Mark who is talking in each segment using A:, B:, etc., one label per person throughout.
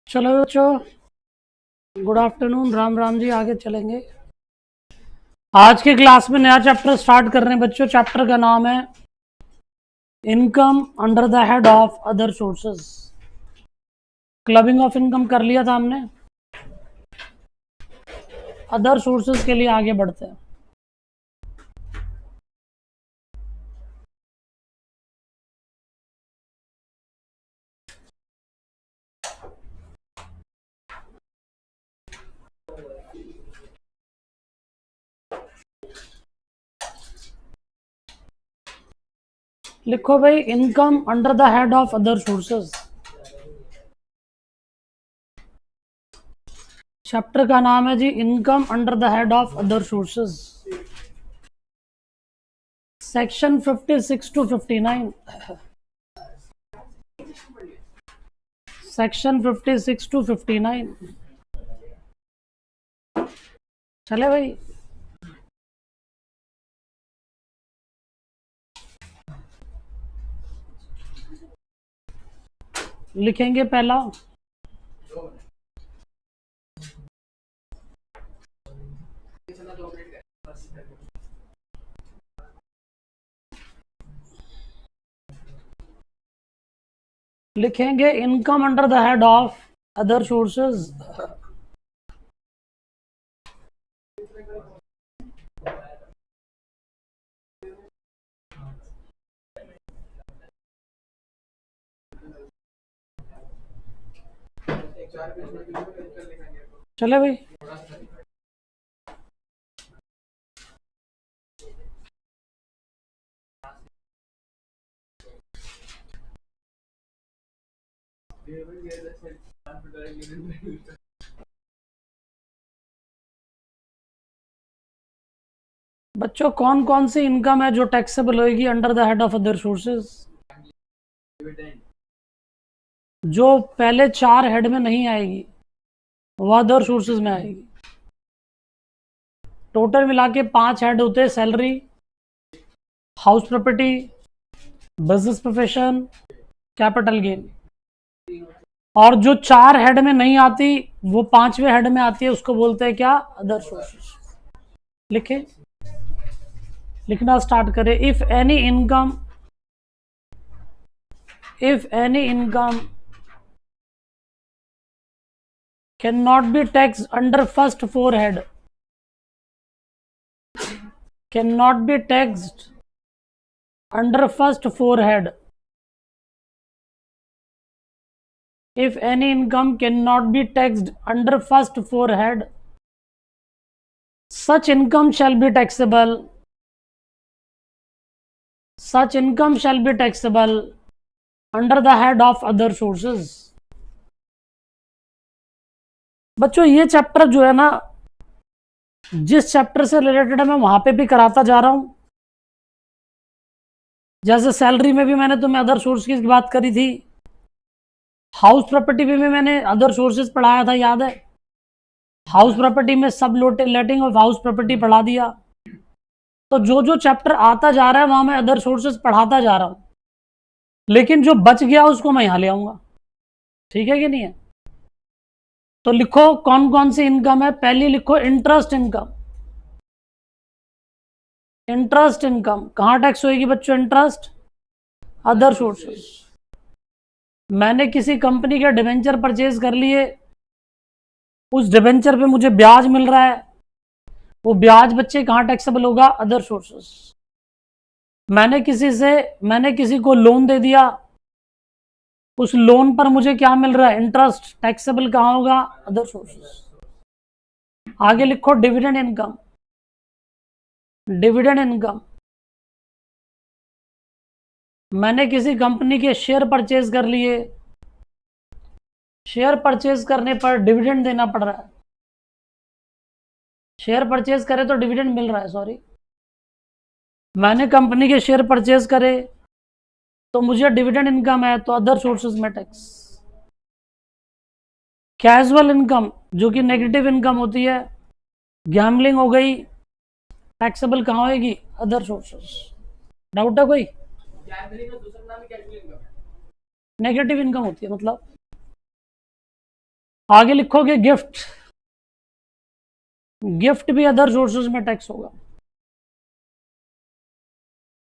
A: चलो बच्चों, good afternoon. Ram Ram ji. आगे चलेंगे। आज की क्लास में नया चैप्टर स्टार्ट कर रहे हैं बच्चों। चैप्टर का नाम है income under the head of other sources. Clubbing of income कर लिया था हमने। अदर सोर्सेस के लिए आगे बढ़ते हैं। लिखो भाई, income under the head of other sources. Chapter का नाम है जी income under the head of other sources. Section 56 to 59। Section 56 to 59। चले भाई। लिखेंगे पहला, लिखेंगे income under the head of other sources. चले भाई। बच्चों, कौन कौन सी इनकम है जो टैक्सेबल होगी under the head of other sources? जो पहले 4 हेड में नहीं आएगी वो अदर सोर्सेज में आएगी। टोटल मिला के 5 हेड होते हैं: salary, house property, business profession, capital gain. और जो 4 हेड में नहीं आती वो 5वें हेड में आती है, उसको बोलते हैं क्या? Other sources. लिखे, लिखना स्टार्ट करें। if any income cannot be taxed under first 4 head, cannot be taxed under first 4 head, if any income cannot be taxed under first 4 head, such income shall be taxable, such income shall be taxable under the head of other sources। बच्चों, ये chapter जो है ना, जिस chapter से related है मैं वहां पे भी कराता जा रहा हूं। जैसे सैलरी में भी मैंने तुम्हें अदर सोर्स की बात करी थी, हाउस प्रॉपर्टी में भी मैंने अदर सोर्सेज पढ़ाया था, याद है? हाउस प्रॉपर्टी में सब लेटिंग ऑफ हाउस प्रॉपर्टी पढ़ा दिया। तो जो जो चैप्टर आता जा रहा है वहां मैं अदर सोर्सेज पढ़ाता जा रहा हूं, लेकिन जो बच गया उसको मैं यहां ले आऊंगा। ठीक है कि नहीं है? तो लिखो कौन कौन सी इनकम है। पहली लिखो इंटरेस्ट इनकम। इंटरेस्ट इनकम कहां टैक्स होगी बच्चों? Interest other sources. मैंने किसी कंपनी के डिवेंचर परचेज कर लिए, उस डिवेंचर पे मुझे ब्याज मिल रहा है, वो ब्याज बच्चे कहां टैक्सेबल होगा? Other sources. मैंने किसी को लोन दे दिया, उस लोन पर मुझे क्या मिल रहा है? इंटरेस्ट। टैक्सेबल कहां होगा? Other sources. आगे लिखो डिविडेंड इनकम। डिविडेंड इनकम, मैंने किसी कंपनी के शेयर परचेज कर लिए, शेयर परचेज करने पर डिविडेंड देना पड़ रहा है। शेयर परचेज करे तो डिविडेंड मिल रहा है, सॉरी। मैंने कंपनी के शेयर परचेज करे तो मुझे डिविडेंड इनकम है, तो अदर सोर्सेज में टैक्स। कैजुअल इनकम जो कि नेगेटिव इनकम होती है, गैम्बलिंग हो गई, टैक्सेबल कहां होगी? Other sources. डाउट है कोई? नेगेटिव इनकम होती है मतलब आगे लिखोगे गिफ्ट, गिफ्ट भी अदर सोर्सेज में टैक्स होगा।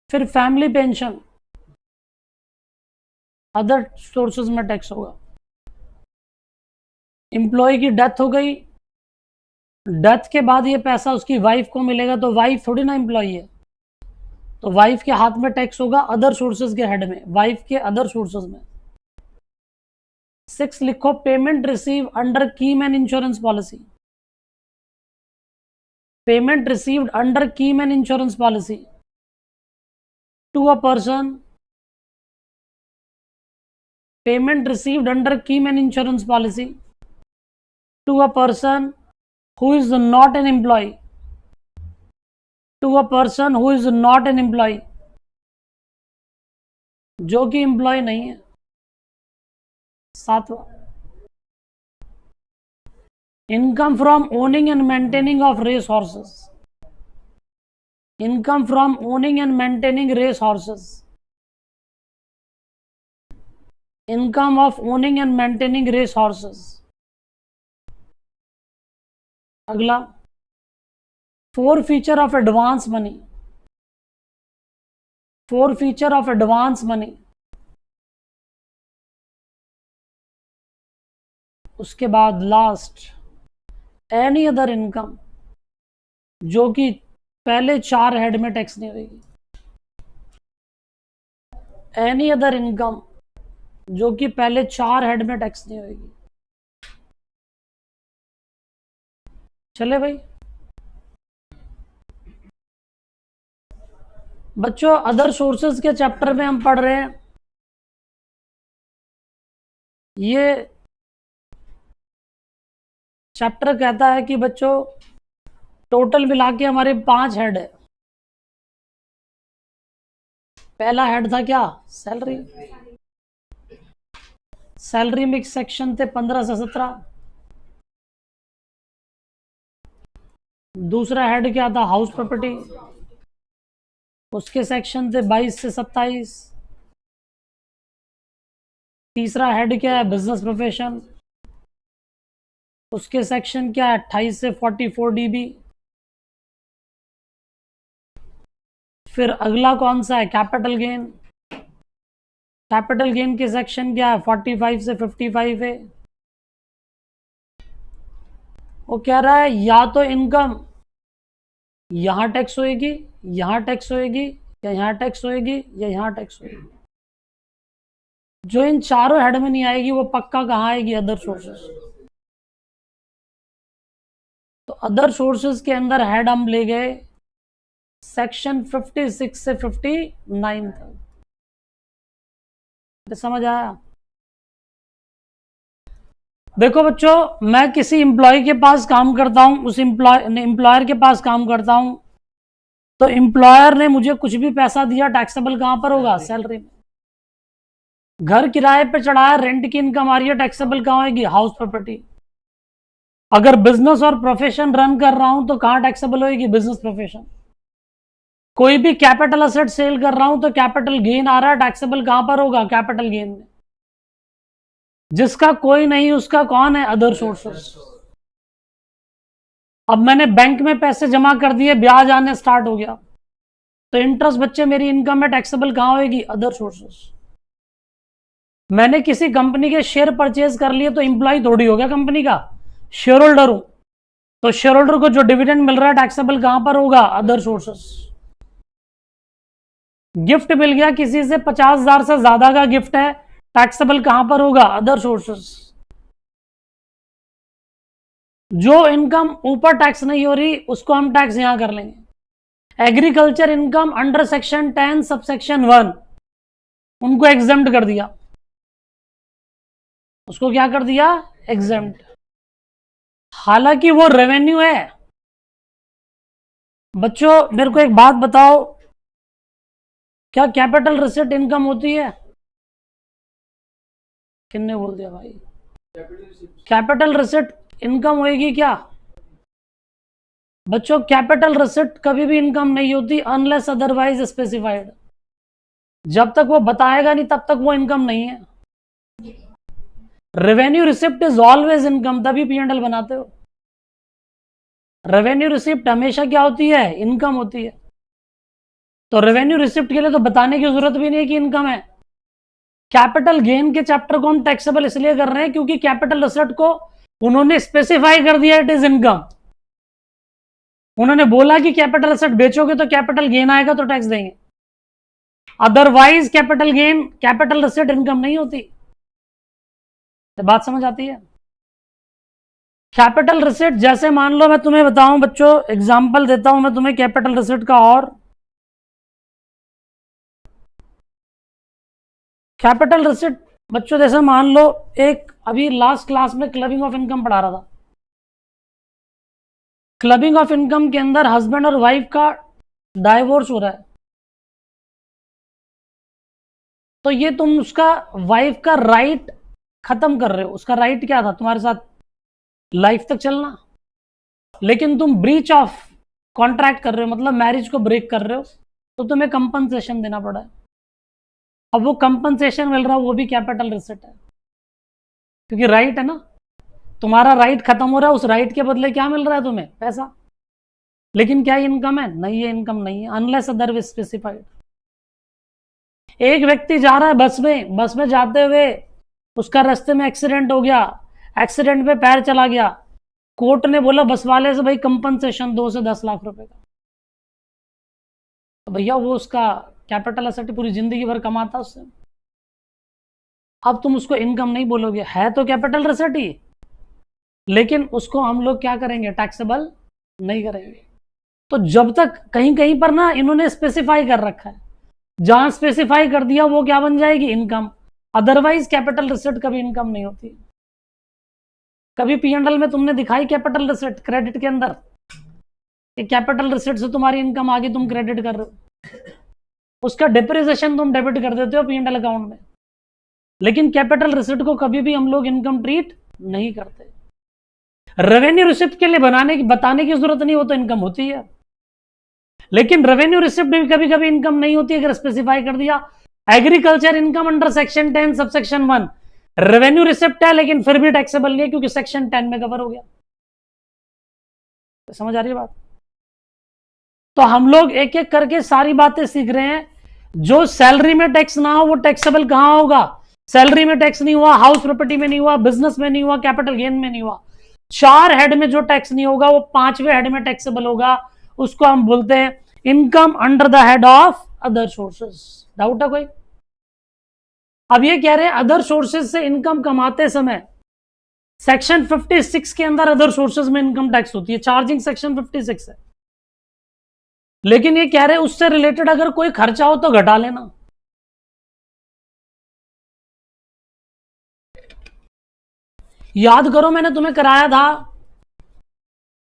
A: फिर फैमिली पेंशन अदर सोर्सेज में टैक्स होगा। एम्प्लॉय की डेथ हो गई, डेथ के बाद ये पैसा उसकी वाइफ को मिलेगा, तो वाइफ थोड़ी ना एम्प्लॉय है, तो वाइफ के हाथ में टैक्स होगा अदर सोर्सेज के हेड में, वाइफ के अदर सोर्सेज में। 6 लिखो, payment receive under key man insurance policy, payment received under key man insurance policy to a person, payment received under key man insurance policy to a person who is not an employee, to a person who is not an employee, जो कि employ नहीं है। 7वां, income from owning and maintaining of race horses, income from owning and maintaining race horses, income of owning and maintaining race horses. अगला, forfeiture of advance money, forfeiture of advance money। उसके बाद last, any other income, जो कि पहले 4 head में tax नहीं होगी, any other income जो कि पहले 4 हेड में टैक्स नहीं होगी। चले भाई बच्चों, अदर सोर्सेज के चैप्टर में हम पढ़ रहे हैं, ये चैप्टर कहता है कि बच्चों टोटल मिला के हमारे 5 हेड है। पहला हेड था क्या, सैलरी, सैलरी में सेक्शन थे 15 से 17। दूसरा हेड क्या था, हाउस प्रॉपर्टी, उसके सेक्शन थे 22 से 27। तीसरा हेड क्या है, बिजनेस प्रोफेशन, उसके सेक्शन क्या है 28 से 44 DB। फिर अगला कौन सा है, कैपिटल गेन, कैपिटल गेन के सेक्शन क्या है 45 से 55 है। वो कह रहा है या तो इनकम यहां टैक्स होएगी, यहां टैक्स होएगी, या यहां टैक्स होएगी, या यहां टैक्स होएगी। जो इन चारों हेड में नहीं आएगी वो पक्का कहां आएगी, अदर सोर्सेस। तो अदर सोर्सेस के अंदर हेड हम ले गए सेक्शन 56 से 59 तक। तो समझ आया। देखो बच्चों, मैं किसी एम्प्लॉय के पास काम करता हूं, उस एम्प्लॉयर के पास काम करता हूं, तो एम्प्लॉयर ने मुझे कुछ भी पैसा दिया, टैक्सेबल कहां पर होगा, सैलरी में। घर किराए पे चढ़ाया, रेंट की इनकम आ रही है, टैक्सेबल कहां होगी, हाउस प्रॉपर्टी। अगर बिजनेस और प्रोफेशन रन कर रहा हूं तो कहां टैक्सेबल होगी, बिजनेस प्रोफेशन। कोई भी कैपिटल असेट सेल कर रहा हूं तो कैपिटल गेन आ रहा है, टैक्सेबल कहां पर होगा, कैपिटल गेन में। जिसका कोई नहीं उसका कौन है, अदर सोर्सेस। अब मैंने बैंक में पैसे जमा कर दिए, ब्याज आने स्टार्ट हो गया, तो इंटरेस्ट बच्चे मेरी इनकम में टैक्सेबल कहां होगी, अदर सोर्सेस। मैंने किसी कंपनी के शेयर परचेज कर लिए, तो एम्प्लॉय थोड़ी हो गया कंपनी का, शेयर होल्डर हूं, तो शेयर होल्डर को जो डिविडेंड मिल रहा है टैक्सेबल कहां पर होगा, अदर सोर्सेस। गिफ्ट मिल गया किसी से, 50,000 से ज्यादा का गिफ्ट है, टैक्सेबल कहां पर होगा, अदर सोर्सेस। जो इनकम ऊपर टैक्स नहीं हो रही उसको हम टैक्स यहां कर लेंगे। Agriculture income under section 10 subsection 1, उनको एग्जेम्प्ट कर दिया, उसको क्या कर दिया, एग्जेम्प्ट। हालांकि वो रेवेन्यू है। बच्चों मेरे को एक बात बताओ, क्या कैपिटल रिसिट इनकम होती है, किन्ने बोल दिया भाई, कैपिटल रिसिट इनकम होएगी क्या। बच्चों कैपिटल रिसिट कभी भी इनकम नहीं होती अनलेस अदरवाइज स्पेसिफाइड। जब तक वो बताएगा नहीं तब तक वो इनकम नहीं है। Revenue receipt is always income, तभी P&L बनाते हो। रेवेन्यू रिसिप्ट हमेशा क्या होती है? इनकम होती है। तो रेवेन्यू रिसिप्ट के लिए तो बताने की जरूरत भी नहीं है कि इनकम है। कैपिटल गेन के चैप्टर को हम टैक्सेबल इसलिए कर रहे हैं क्योंकि कैपिटल एसेट को उन्होंने स्पेसिफाई कर दिया इट इज इनकम। उन्होंने बोला कि कैपिटल एसेट बेचोगे तो कैपिटल गेन आएगा तो टैक्स देंगे, otherwise capital gain capital asset income नहीं होती। तो बात समझ आती है? कैपिटल रिसिप्ट जैसे मान लो मैं तुम्हें बताऊं बच्चों, एग्जांपल देता हूं मैं तुम्हें कैपिटल रिसिप्ट का। और कैपिटल रिसिप्ट बच्चों जैसे मान लो, एक अभी लास्ट क्लास में क्लबिंग ऑफ इनकम पढ़ा रहा था। क्लबिंग ऑफ इनकम के अंदर हस्बैंड और वाइफ का डाइवोर्स हो रहा है, तो ये तुम उसका वाइफ का राइट खत्म कर रहे हो। उसका राइट क्या था? तुम्हारे साथ लाइफ तक चलना, लेकिन तुम ब्रीच ऑफ कॉन्ट्रैक्ट कर रहे हो, मतलब मैरिज को ब्रेक कर रहे हो, तो तुम्हें कंपनसेशन देना पड़ा है। अब वो कंपनसेशन मिल रहा है, वो भी कैपिटल रिसिप्ट है, क्योंकि राइट है ना, तुम्हारा राइट खत्म हो रहा है, उस राइट के बदले क्या मिल रहा है तुम्हें? पैसा। लेकिन क्या इनकम है? नहीं, ये इनकम नहीं है अनलेस अदरवाइज स्पेसिफाइड। एक व्यक्ति जा रहा है बस में जाते हुए उसका रास्ते में एक्सीडेंट हो गया, एक्सीडेंट में पैर चला गया, कोर्ट ने बोला बस वाले से भाई कंपनसेशन 2 से 10 लाख रुपए का। तो भैया वो उसका कैपिटल एसेट पूरी जिंदगी भर कमाता उससे। अब तुम उसको इनकम नहीं बोलोगे, है तो कैपिटल एसेट ही, लेकिन उसको हम लोग क्या करेंगे? टैक्सेबल नहीं करेंगे। तो जब तक कहीं कहीं पर ना इन्होंने स्पेसिफाई कर रखा है, जहां स्पेसिफाई कर दिया वो क्या बन जाएगी? इनकम। अदरवाइज कैपिटल रिसिप्ट कभी इनकम नहीं होती। कभी P&L में तुमने दिखाई कैपिटल रिसिप्ट क्रेडिट के अंदर? कैपिटल रिसिप्ट से तुम्हारी इनकम आगे तुम क्रेडिट कर रहे हो, उसका डिप्रिसिएशन तुम डेबिट कर देते हो P&L अकाउंट में, लेकिन कैपिटल रिसिप्ट को कभी भी हम लोग इनकम ट्रीट नहीं करते। रेवेन्यू रिसिप्ट के लिए बताने की जरूरत नहीं, हो तो इनकम होती है, लेकिन रेवेन्यू रिसिप्ट भी कभी कभी इनकम नहीं होती अगर स्पेसिफाई कर दिया। Agriculture income under section 10 subsection 1 revenue receipt है, लेकिन फिर भी टैक्सेबल नहीं है क्योंकि सेक्शन 10 में कवर हो गया। तो समझ आ रही है बात? तो हम लोग एक एक करके सारी बातें सीख रहे हैं। जो सैलरी में टैक्स ना हो वो टैक्सेबल कहां होगा? सैलरी में टैक्स नहीं हुआ, हाउस प्रॉपर्टी में नहीं हुआ, बिजनेस में नहीं हुआ, कैपिटल गेन में नहीं हुआ। 4 हेड में जो टैक्स नहीं होगा वो 5वें हेड में टैक्सेबल होगा, उसको हम बोलते हैं income under the head of other sources. Doubt है कोई? अब ये कह रहे हैं अदर सोर्सेज से इनकम कमाते समय सेक्शन 56 के अंदर अदर सोर्सेज में इनकम टैक्स होती है, चार्जिंग सेक्शन 56 है, लेकिन ये कह रहे हैं उससे रिलेटेड अगर कोई खर्चा हो तो घटा लेना। याद करो मैंने तुम्हें कराया था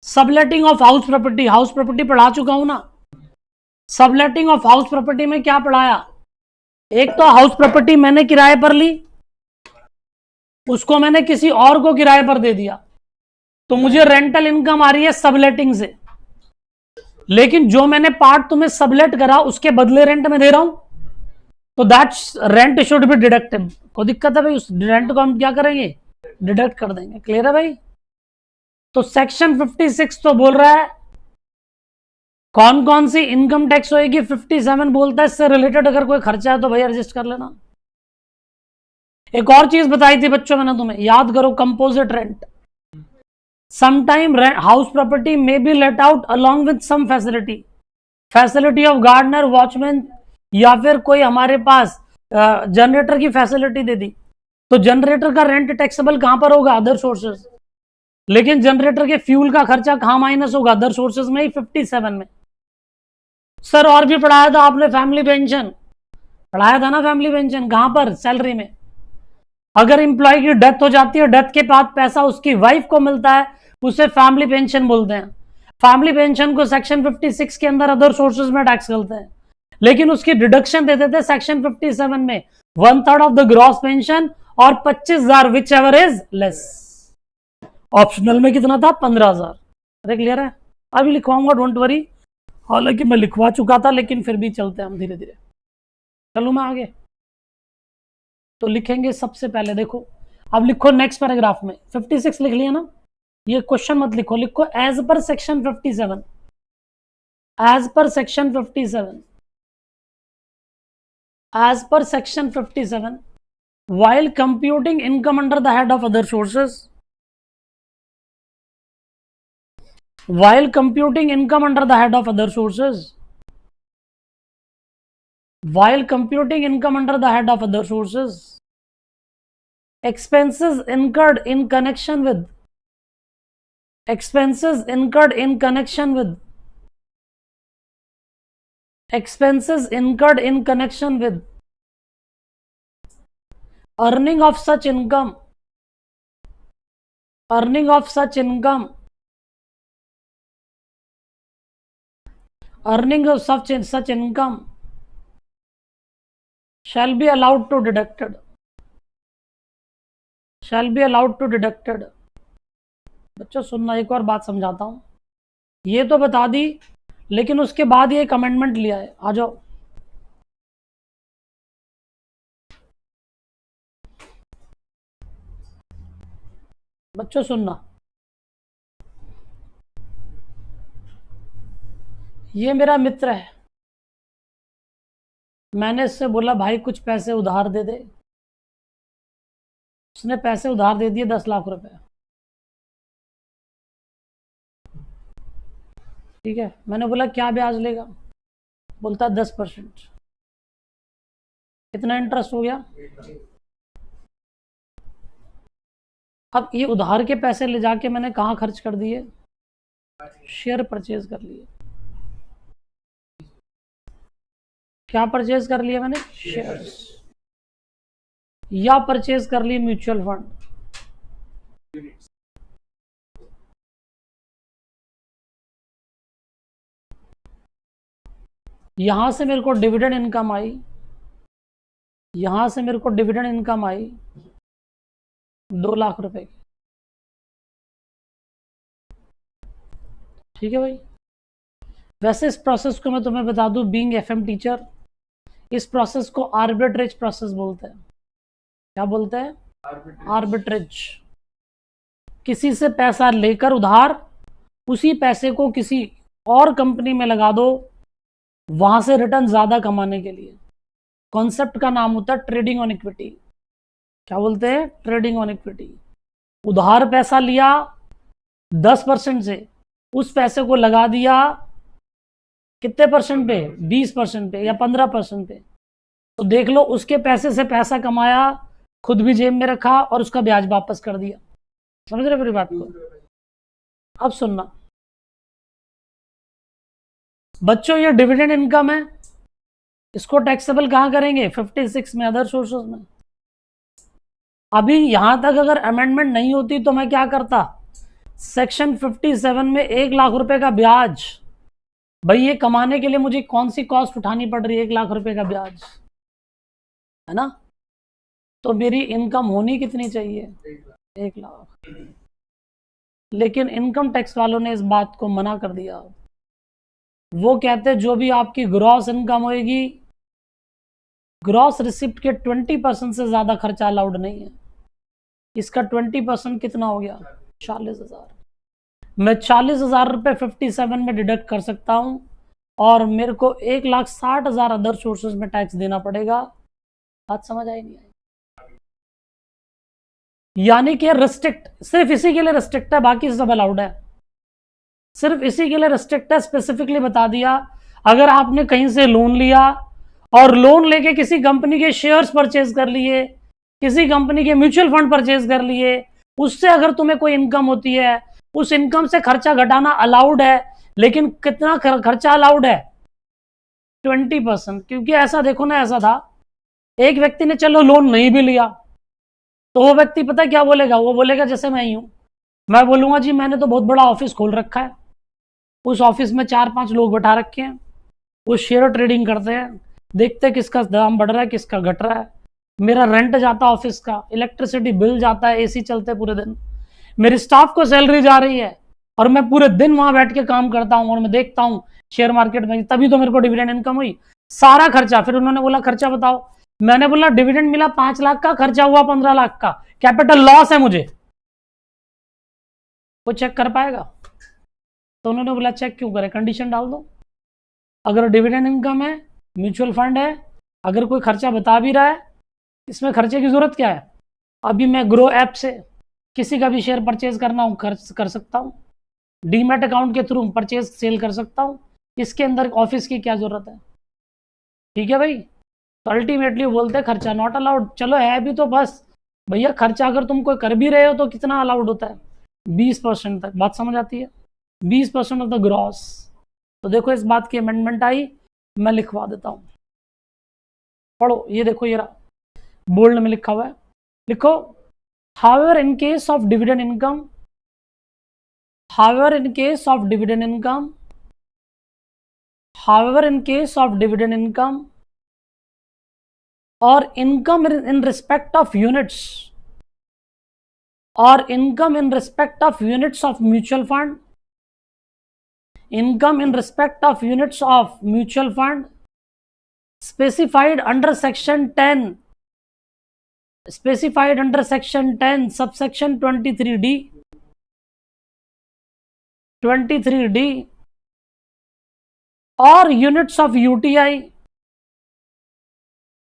A: subletting of house property, house property पढ़ा चुका हूं ना। सबलेटिंग ऑफ हाउस प्रॉपर्टी में क्या पढ़ाया? एक तो हाउस प्रॉपर्टी मैंने किराए पर ली, उसको मैंने किसी और को किराए पर दे दिया, तो मुझे रेंटल इनकम आ रही है सबलेटिंग से, लेकिन जो मैंने पार्ट तुम्हें सबलेट करा उसके बदले रेंट में दे रहा हूं, तो that rent should be deducted. कोई दिक्कत है भाई? उस रेंट को हम क्या करेंगे? डिडक्ट कर देंगे। क्लियर है भाई? तो सेक्शन 56 तो बोल रहा है कौन कौन सी इनकम टैक्स होएगी, 57 बोलता है इससे रिलेटेड अगर कोई खर्चा है तो भाई एडजस्ट कर लेना। एक और चीज बताई थी बच्चों मैंने तुम्हें, याद करो, composite rent. Sometime house property में be let out along with some facility of gardener, watchman, या फिर कोई हमारे पास जनरेटर की फैसिलिटी दे दी, तो जनरेटर का रेंट टैक्सेबल कहां पर होगा? Other sources. लेकिन जनरेटर के फ्यूल का खर्चा कहां माइनस होगा? अदर सोर्सेज में ही, 57 में। सर और भी पढ़ाया था आपने फैमिली पेंशन, पढ़ाया था ना फैमिली पेंशन, कहां पर? सैलरी में। अगर इंप्लॉय की डेथ हो जाती है, डेथ के बाद पैसा उसकी वाइफ को मिलता है, उसे फैमिली पेंशन बोलते हैं। फैमिली पेंशन को सेक्शन 56 के अंदर अदर सोर्सेज में टैक्स करते हैं, लेकिन उसकी डिडक्शन देते थे सेक्शन 57 में 1/3 ऑफ द ग्रॉस पेंशन और 25,000 which ever is less. Optional में कितना था? 15,000। अरे क्लियर है? अभी लिखवाऊंगा, डोंट वरी, हालांकि मैं लिखवा चुका था, लेकिन फिर भी चलते हैं हम धीरे धीरे। चलो मैं आगे तो लिखेंगे। सबसे पहले देखो, अब लिखो नेक्स्ट पैराग्राफ में 56 लिख लिया ना, ये क्वेश्चन मत लिखो, लिखो as per section 57, as per section 57, as per section 57 while computing income under the head of other sources, while computing income under the head of other sources, while computing income under the head of other sources, expenses incurred in connection with, expenses incurred in connection with, expenses incurred in connection with earning of such income, earning of such income, earning of such income shall be allowed to deducted, shall be allowed to deducted। बच्चों सुनना, एक और बात समझाता हूं, ये तो बता दी, लेकिन उसके बाद ये एक अमेंडमेंट लिया है, आ जाओ। बच्चों सुनना, ये मेरा मित्र है, मैंने इससे बोला भाई कुछ पैसे उधार दे दे, उसने पैसे उधार दे दिए 10 लाख रुपए, ठीक है। मैंने बोला क्या ब्याज लेगा, बोलता 10%, कितना इंटरेस्ट हो गया। अब ये उधार के पैसे ले जाके मैंने कहाँ खर्च कर दिए, शेयर परचेज कर लिए। क्या परचेज कर लिया मैंने, शेयर्स, या परचेज कर लिए म्यूचुअल फंड। यहां से मेरे को डिविडेंड इनकम आई, यहां से मेरे को डिविडेंड इनकम आई 2 लाख रुपए की, ठीक है भाई। वैसे इस प्रोसेस को मैं तुम्हें बता दूं, बीइंग एफएम टीचर, इस प्रोसेस को आर्बिट्रेज प्रोसेस बोलते हैं। क्या बोलते हैं, आर्बिट्रेज। किसी से पैसा लेकर उधार, उसी पैसे को किसी और कंपनी में लगा दो, वहां से रिटर्न ज्यादा कमाने के लिए। कॉन्सेप्ट का नाम होता है ट्रेडिंग ऑन इक्विटी। क्या बोलते हैं, ट्रेडिंग ऑन इक्विटी। उधार पैसा लिया 10% से, उस पैसे को लगा दिया कितने परसेंट पे, 20% पे या 15% पे, तो देख लो उसके पैसे से पैसा कमाया, खुद भी जेब में रखा और उसका ब्याज वापस कर दिया। समझ रहे मेरी बात को। अब सुनना बच्चों, ये डिविडेंड इनकम है, इसको टैक्सेबल कहां करेंगे, 56 में, अदर सोर्सेस में। अभी यहां तक अगर अमेंडमेंट नहीं होती तो मैं क्या करता, सेक्शन 57 में 1 लाख रुपए का ब्याज, भाई ये कमाने के लिए मुझे कौन सी कॉस्ट उठानी पड़ रही है, 1 लाख रुपए का ब्याज है ना, तो मेरी इनकम होनी कितनी चाहिए, 1 लाख। लेकिन इनकम टैक्स वालों ने इस बात को मना कर दिया। वो कहते जो भी आपकी ग्रॉस इनकम होगी, ग्रॉस रिसिप्ट के 20% से ज्यादा खर्चा अलाउड नहीं है। इसका 20% कितना हो गया, 40,000। मैं 40,000 रुपये 57 में डिडक्ट कर सकता हूं, और मेरे को 1,60,000 अदर सोर्सेज में टैक्स देना पड़ेगा। बात समझ आई नहीं आई? यानी कि रिस्ट्रिक्ट सिर्फ इसी के लिए रिस्ट्रिक्ट है, बाकी सब अलाउड है। सिर्फ इसी के लिए रिस्ट्रिक्ट है, स्पेसिफिकली बता दिया। अगर आपने कहीं से लोन लिया और लोन लेके किसी कंपनी के शेयर्स परचेज कर लिए, किसी कंपनी के म्यूचुअल फंड परचेज कर लिए, उससे अगर तुम्हें कोई इनकम होती है, उस इनकम से खर्चा घटाना अलाउड है। लेकिन कितना खर्चा अलाउड है, 20%। क्योंकि ऐसा देखो ना, ऐसा था एक व्यक्ति ने चलो लोन नहीं भी लिया, तो वो व्यक्ति पता क्या बोलेगा, वो बोलेगा जैसे मैं ही हूं, मैं बोलूंगा जी मैंने तो बहुत बड़ा ऑफिस खोल रखा है, उस ऑफिस में 4-5 लोग बैठा रखे हैं, वो शेयर ट्रेडिंग करते हैं, देखते हैं किसका दाम बढ़ रहा है किसका घट रहा है, मेरा रेंट जाता है ऑफिस का, इलेक्ट्रिसिटी बिल जाता है, एसी चलते पूरे दिन, मेरे स्टाफ को सैलरी जा रही है, और मैं पूरे दिन वहां बैठ के काम करता हूं और मैं देखता हूं शेयर मार्केट में, तभी तो मेरे को डिविडेंड इनकम हुई। सारा खर्चा, फिर उन्होंने बोला खर्चा बताओ, मैंने बोला डिविडेंड मिला 5 लाख का, खर्चा हुआ 15 लाख का, कैपिटल लॉस है मुझे, वो चेक कर पाएगा? तो उन्होंने बोला चेक क्यों करे, कंडीशन डाल दो। अगर डिविडेंड इनकम है, म्यूचुअल फंड है, अगर कोई खर्चा बता भी रहा है, इसमें खर्चे की जरूरत क्या है? अभी मैं ग्रो ऐप से किसी का भी शेयर परचेज करना हूं, खर्च कर सकता हूं, डीमैट अकाउंट के थ्रू परचेज सेल कर सकता हूं, इसके अंदर ऑफिस की क्या जरूरत है? ठीक है भाई। तो अल्टीमेटली बोलते हैं खर्चा नॉट अलाउड। चलो है भी तो बस भैया, खर्चा अगर तुम कोई कर भी रहे हो तो कितना अलाउड होता है? 20% तक। बात समझ आती है? 20% ऑफ द ग्रॉस। तो देखो इस बात की अमेंडमेंट आई, मैं लिखवा देता हूं, पढ़ो। ये देखो, ये बोल्ड में लिखा हुआ है, लिखो। However in case of dividend income, however in case of dividend income, however in case of dividend income or income in respect of units, or income in respect of units of mutual fund, income in respect of units of mutual fund specified under section 10, specified under section 10 subsection 23D, 23D, or units of UTI,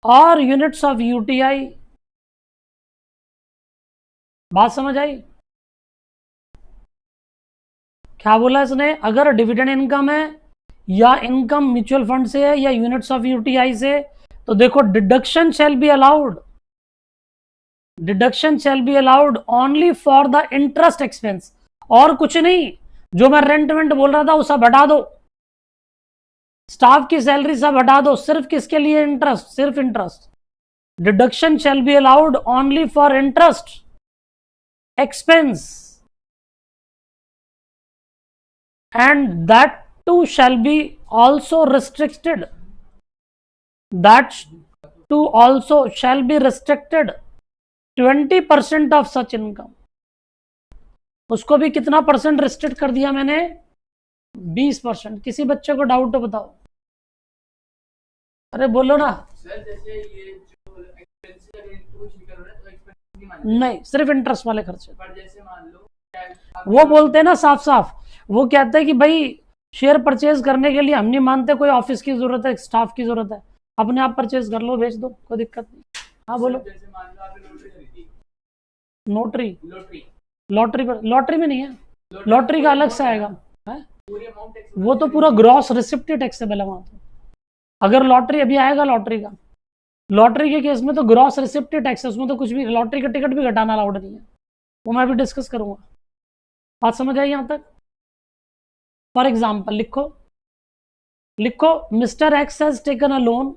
A: और units of UTI. बात समझ आई? क्या बोला इसने? अगर dividend income है या income mutual fund से है या यूनिट्स ऑफ यूटीआई से, तो देखो deduction shall be allowed, deduction shall be allowed only for the interest expense, और कुछ नहीं। जो मैं रेंट वेंट बोल रहा था वो सब हटा दो, स्टाफ की सैलरी सब हटा दो, सिर्फ किसके लिए? इंटरेस्ट, सिर्फ interest. Deduction shall be allowed only for interest expense, and that too shall be also restricted, that too also shall be restricted 20% of such income। उसको भी कितना परसेंट रिस्ट्रिक्ट कर दिया मैंने? 20%। किसी बच्चे को डाउट तो बताओ, अरे बोलो ना।
B: सर जैसे ये जो एक्सपेंसेस अगर इनको कुछ नहीं कर रहे तो एक्सपेंसेस नहीं मानेंगे?
A: नहीं, सिर्फ इंटरेस्ट वाले खर्चे।
B: पर जैसे मान लो
A: वो बोलते हैं ना साफ साफ, वो कहते हैं कि भाई शेयर परचेज करने के लिए हम नहीं मानते कोई ऑफिस की जरूरत है, स्टाफ की जरूरत है, अपने आप परचेज कर लो, बेच दो, कोई दिक्कत नहीं। हाँ बोलो।
B: जैसे मान लो आपने लॉटरी खरीदी,
A: नोटरी,
B: लॉटरी
A: लॉटरी पर, लॉटरी में नहीं है, लॉटरी का अलग से आएगा है?
B: पूरी अमाउंट टैक्स,
A: वो तो पूरा ग्रॉस रिसिप्ट टैक्सेबल है वहां तो। अगर लॉटरी अभी आएगा, लॉटरी का, लॉटरी के केस में तो ग्रॉस रिसिप्ट टैक्स है, उसमें तो कुछ भी, लॉटरी का टिकट भी घटाना अलाउड नहीं है, वो मैं भी डिस्कस करूंगा। बात समझ आई यहां तक? फॉर एग्जाम्पल लिखो, लिखो mister x has taken a loan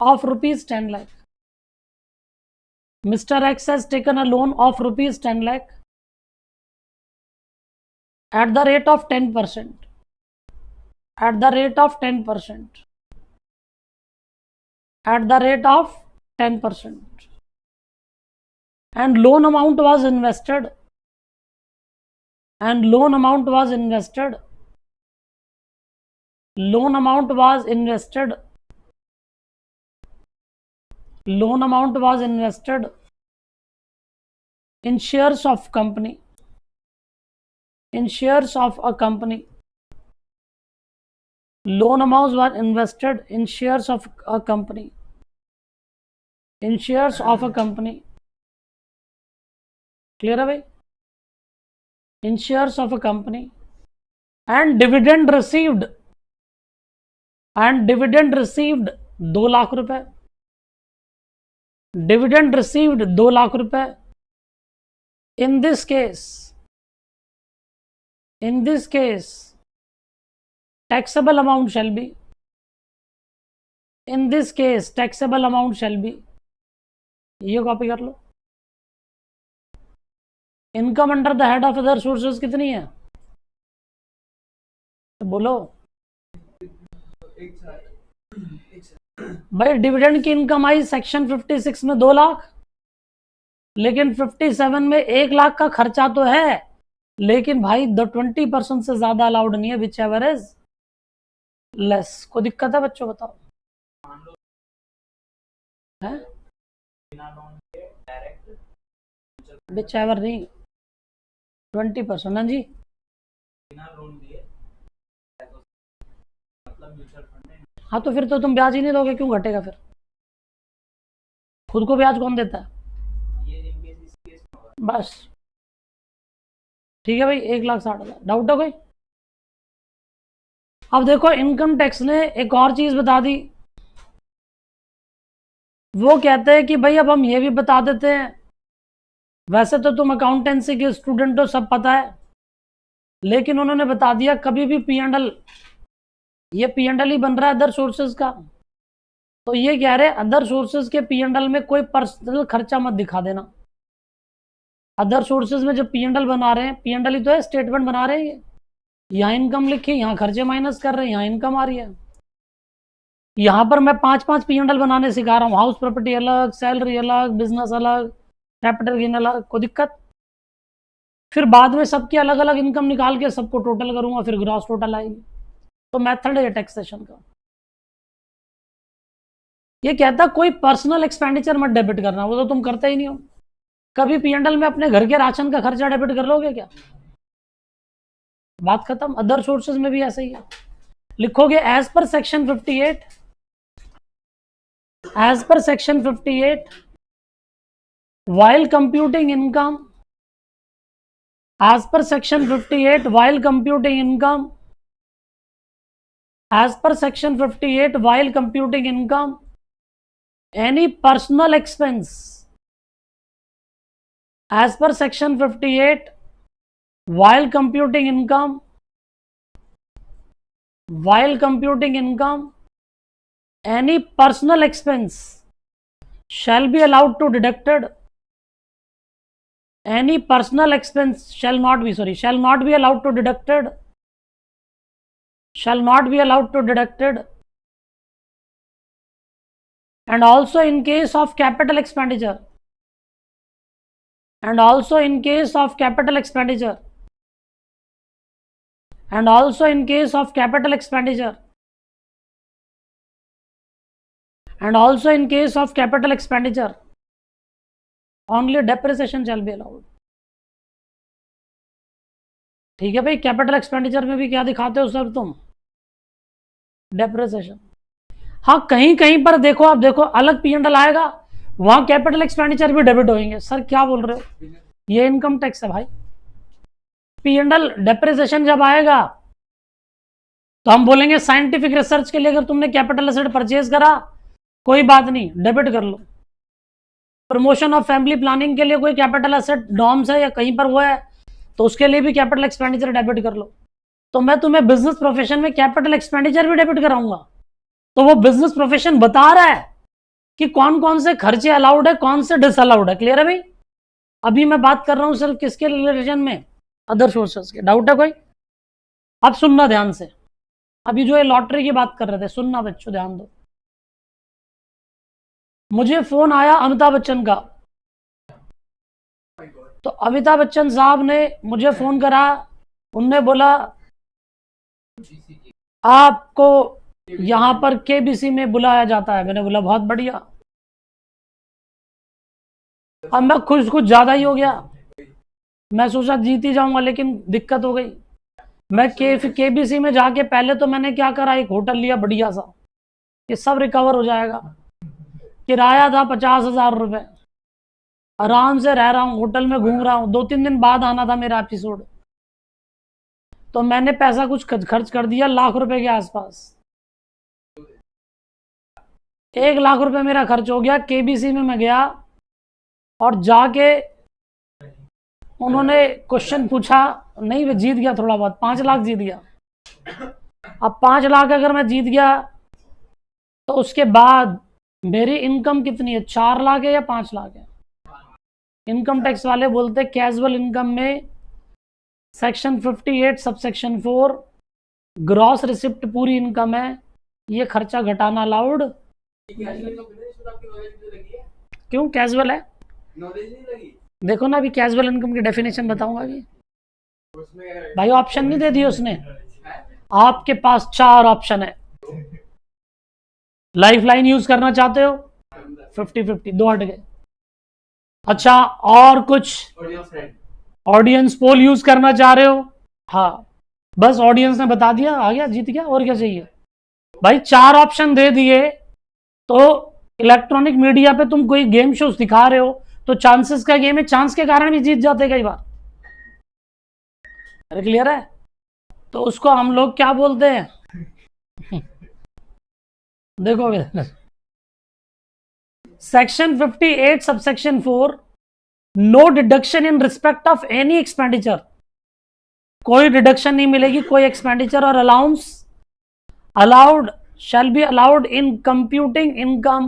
A: of ₹10 lakh, mister x has taken a loan of ₹10 lakh at the rate of 10%, at the rate of 10%, at the rate of 10%, and loan amount was invested, and loan amount was invested, loan amount was invested, loan amount was invested in shares of company, in shares of a company, loan amounts were invested in shares of a company, in shares of a company, clear है भाई? in shares of a company, and dividend received, and dividend received 2 lakh रुपए, dividend received 2 lakh रुपए। in this case, in this case taxable amount shall be, in this case taxable amount shall be, ये copy कर लो। Income under the head of other sources कितनी है? तो बोलो भाई। डिविडेंड की इनकम आई सेक्शन 56 में 2 लाख, लेकिन 57 में 1 लाख का खर्चा तो है, लेकिन भाई 20% से ज्यादा अलाउड नहीं है, विच एवर इज लेस। कोई दिक्कत है बच्चों? बताओ। है
B: बिना लोन के डायरेक्ट
A: विच एवर नहीं 20%। हाँ जी,
B: बिना लोन लिए मतलब म्यूचुअल फंड है।
A: हाँ तो फिर तो तुम ब्याज ही नहीं दोगे, क्यों घटेगा फिर? खुद को ब्याज कौन देता है?
B: ये जिनके इस केस में होगा।
A: बस ठीक है भाई, 1,60,000। डाउट है कोई? अब देखो इनकम टैक्स ने एक और चीज बता दी। वो कहते हैं कि भाई अब हम ये भी बता देते हैं, वैसे तो तुम अकाउंटेंसी के स्टूडेंट हो, सब पता है, लेकिन उन्होंने बता दिया कभी भी P&L, ये P&L ही बन रहा है अदर सोर्सेज का, तो ये कह रहे अदर सोर्सेज के P&L में कोई पर्सनल खर्चा मत दिखा देना। अदर सोर्सेज में जब P&L बना रहे हैं, P&L ही तो है, स्टेटमेंट बना रहे हैं, ये यहाँ इनकम लिखी, यहाँ खर्चे माइनस कर रहे हैं, यहाँ इनकम आ रही है। यहाँ पर मैं 5-5 P&L बनाने सिखा रहा हूँ, हाउस प्रॉपर्टी अलग, सैलरी अलग, बिजनेस अलग, कैपिटल गेन अलग, कोई दिक्कत? फिर बाद में सबकी अलग अलग इनकम निकाल के सबको टोटल करूंगा, फिर ग्रॉस टोटल आएगी। तो मेथड है टैक्सेशन का। ये कहता कोई पर्सनल एक्सपेंडिचर मत डेबिट करना, वो तो तुम करते ही नहीं हो। कभी P&L में अपने घर के राशन का खर्चा डेबिट कर लोगे क्या? बात खत्म। अदर सोर्सेज में भी ऐसा ही है, लिखोगे as per section 58, as per section 58 while computing income, as per section 58 while computing income, as per section 58 while computing income, any personal expense, as per section 58 while computing income, while computing income, any personal expense shall be allowed to deducted, any personal expense shall not be allowed to deducted, shall not be allowed to deducted, and also in case of capital expenditure, and also in case of capital expenditure, and also in case of capital expenditure, and also in case of capital expenditure, only depreciation shall be allowed। ठीक है भाई, capital expenditure में भी क्या दिखाते हो sir तुम? Depreciation. हाँ कहीं कहीं पर देखो, आप देखो अलग P&L आएगा, वहां कैपिटल एक्सपेंडिचर भी डेबिट होंगे। सर क्या बोल रहे हो? ये इनकम टैक्स है भाई। P&L डेप्रिसिएशन जब आएगा तो हम बोलेंगे साइंटिफिक रिसर्च के लिए अगर तुमने कैपिटल एसेट परचेज करा, कोई बात नहीं, डेबिट कर लो। प्रमोशन ऑफ फैमिली प्लानिंग के लिए कोई कैपिटल एसेट नॉर्म्स है या कहीं पर वो है, तो उसके लिए भी कैपिटल एक्सपेंडिचर डेबिट कर लो। तो मैं तुम्हें बिजनेस प्रोफेशन में कैपिटल एक्सपेंडिचर भी डेबिट कराऊंगा। तो वो बिजनेस प्रोफेशन बता रहा है कि कौन कौन से खर्चे अलाउड है, कौन से डिसअलाउड है। क्लियर है भाई? अभी मैं बात कर रहा हूं सिर्फ किसके रिलेशन में? अदर सोर्सेस के। डाउट है कोई? अब सुनना ध्यान से। अभी जो ये लॉटरी की बात कर रहे थे, सुनना बच्चों, ध्यान दो। मुझे फोन आया अमिताभ बच्चन का, तो अमिताभ बच्चन साहब ने मुझे फोन करा, उनने बोला आपको यहां पर KBC में बुलाया जाता है। मैंने बोला बहुत बढ़िया। अब मैं खुश कुछ ज्यादा ही हो गया, मैं सोचा जीत ही जाऊंगा, लेकिन दिक्कत हो गई। मैं KBC में जाके पहले तो मैंने क्या करा, एक होटल लिया बढ़िया सा, ये सब रिकवर हो जाएगा। किराया था 50,000 रुपए, आराम से रह रहा हूँ, होटल में घूम रहा हूँ। 2-3 दिन बाद आना था मेरा एपिसोड, तो मैंने पैसा कुछ खर्च कर दिया, लाख रुपए के आसपास। 1 लाख रुपए मेरा खर्च हो गया। KBC में मैं गया और जाके उन्होंने क्वेश्चन पूछा, नहीं मैं जीत गया थोड़ा बहुत, 5 लाख जीत गया। अब 5 लाख अगर मैं जीत गया तो उसके बाद मेरी इनकम कितनी है? 4 लाख है या 5 लाख है? इनकम टैक्स वाले बोलते कैजुअल इनकम में सेक्शन 58 सबसेक्शन 4 ग्रॉस रिसिप्ट पूरी इनकम है, ये खर्चा घटाना अलाउड। क्यों कैजुअल है?
B: नॉलेज नहीं लगी।
A: देखो ना, अभी कैजुअल इनकम की डेफिनेशन बताऊंगा अभी। भाई ऑप्शन नहीं दे दिए उसने, आपके पास 4 ऑप्शन है। लाइफ लाइन यूज करना चाहते हो? 50-50 दो हट गए। अच्छा, और कुछ?
B: Audience friend.
A: Audience poll use करना चाह रहे हो? हाँ, बस ऑडियंस ने बता दिया, आ गया, जीत गया, और क्या चाहिए भाई। 4 ऑप्शन दे दिए, तो इलेक्ट्रॉनिक मीडिया पे तुम कोई गेम शो दिखा रहे हो तो चांसेस का गेम है, चांस के कारण भी जीत जाते कई बार। अरे क्लियर है? तो उसको हम लोग क्या बोलते हैं? देखो section 58 subsection 4, no deduction in respect of any expenditure. कोई डिडक्शन नहीं मिलेगी, कोई एक्सपेंडिचर और allowance allowed shall be allowed in computing income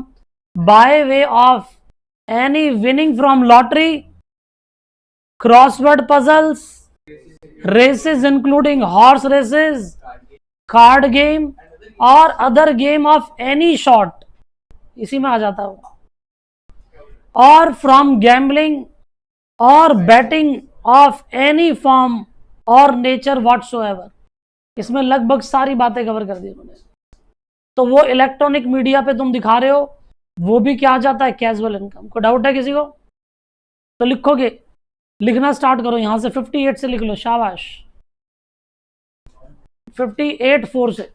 A: by way of any winning from lottery, crossword puzzles, races including horse races, card game or other game of any sort, इसी में आ जाता है, or from gambling or betting of any form or nature whatsoever। इसमें लगभग सारी बातें cover कर दी उन्होंने। तो वो इलेक्ट्रॉनिक मीडिया पे तुम दिखा रहे हो, वो भी क्या आ जाता है, कैजुअल इनकम। को डाउट है किसी को? तो लिखोगे, लिखना स्टार्ट करो यहां से, 58 से लिख लो, शाबाश। 58(4) से,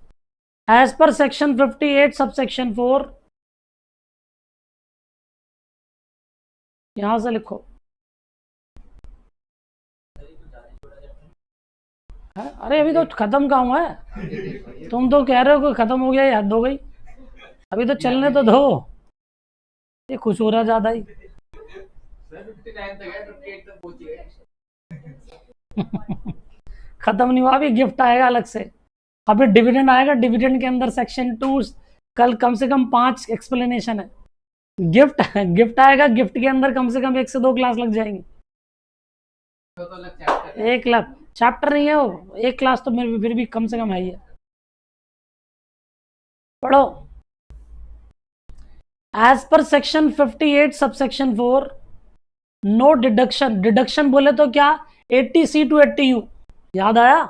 A: एज पर सेक्शन 58 सबसेक्शन 4, यहां से लिखो। अरे अभी तो खत्म कहाँ हुआ है, तुम तो कह रहे हो कि खत्म हो गया, ये हद हो गई, अभी तो चलने तो दो, ये खुश हो रहा ज्यादा ही।
B: सर 59 तक है, 58 तक पहुंच गए।
A: खत्म नहीं हुआ, अभी गिफ्ट आएगा अलग से, अभी डिविडेंड आएगा, डिविडेंड के अंदर सेक्शन 2, कल कम से कम 5 एक्सप्लेनेशन है। गिफ्ट आएगा, गिफ्ट के अंदर कम से कम 1 से 2 क्लास लग जाएंगी।
B: तो अलग चैप्टर है।
A: 1 लाख चैप्टर नहीं है वो, 1 क्लास तो मेरे फिर भी कम से कम है ही है। पढ़ो, as per section 58 subsection 4, no deduction. Deduction बोले तो क्या, 80C to 80U, याद आया?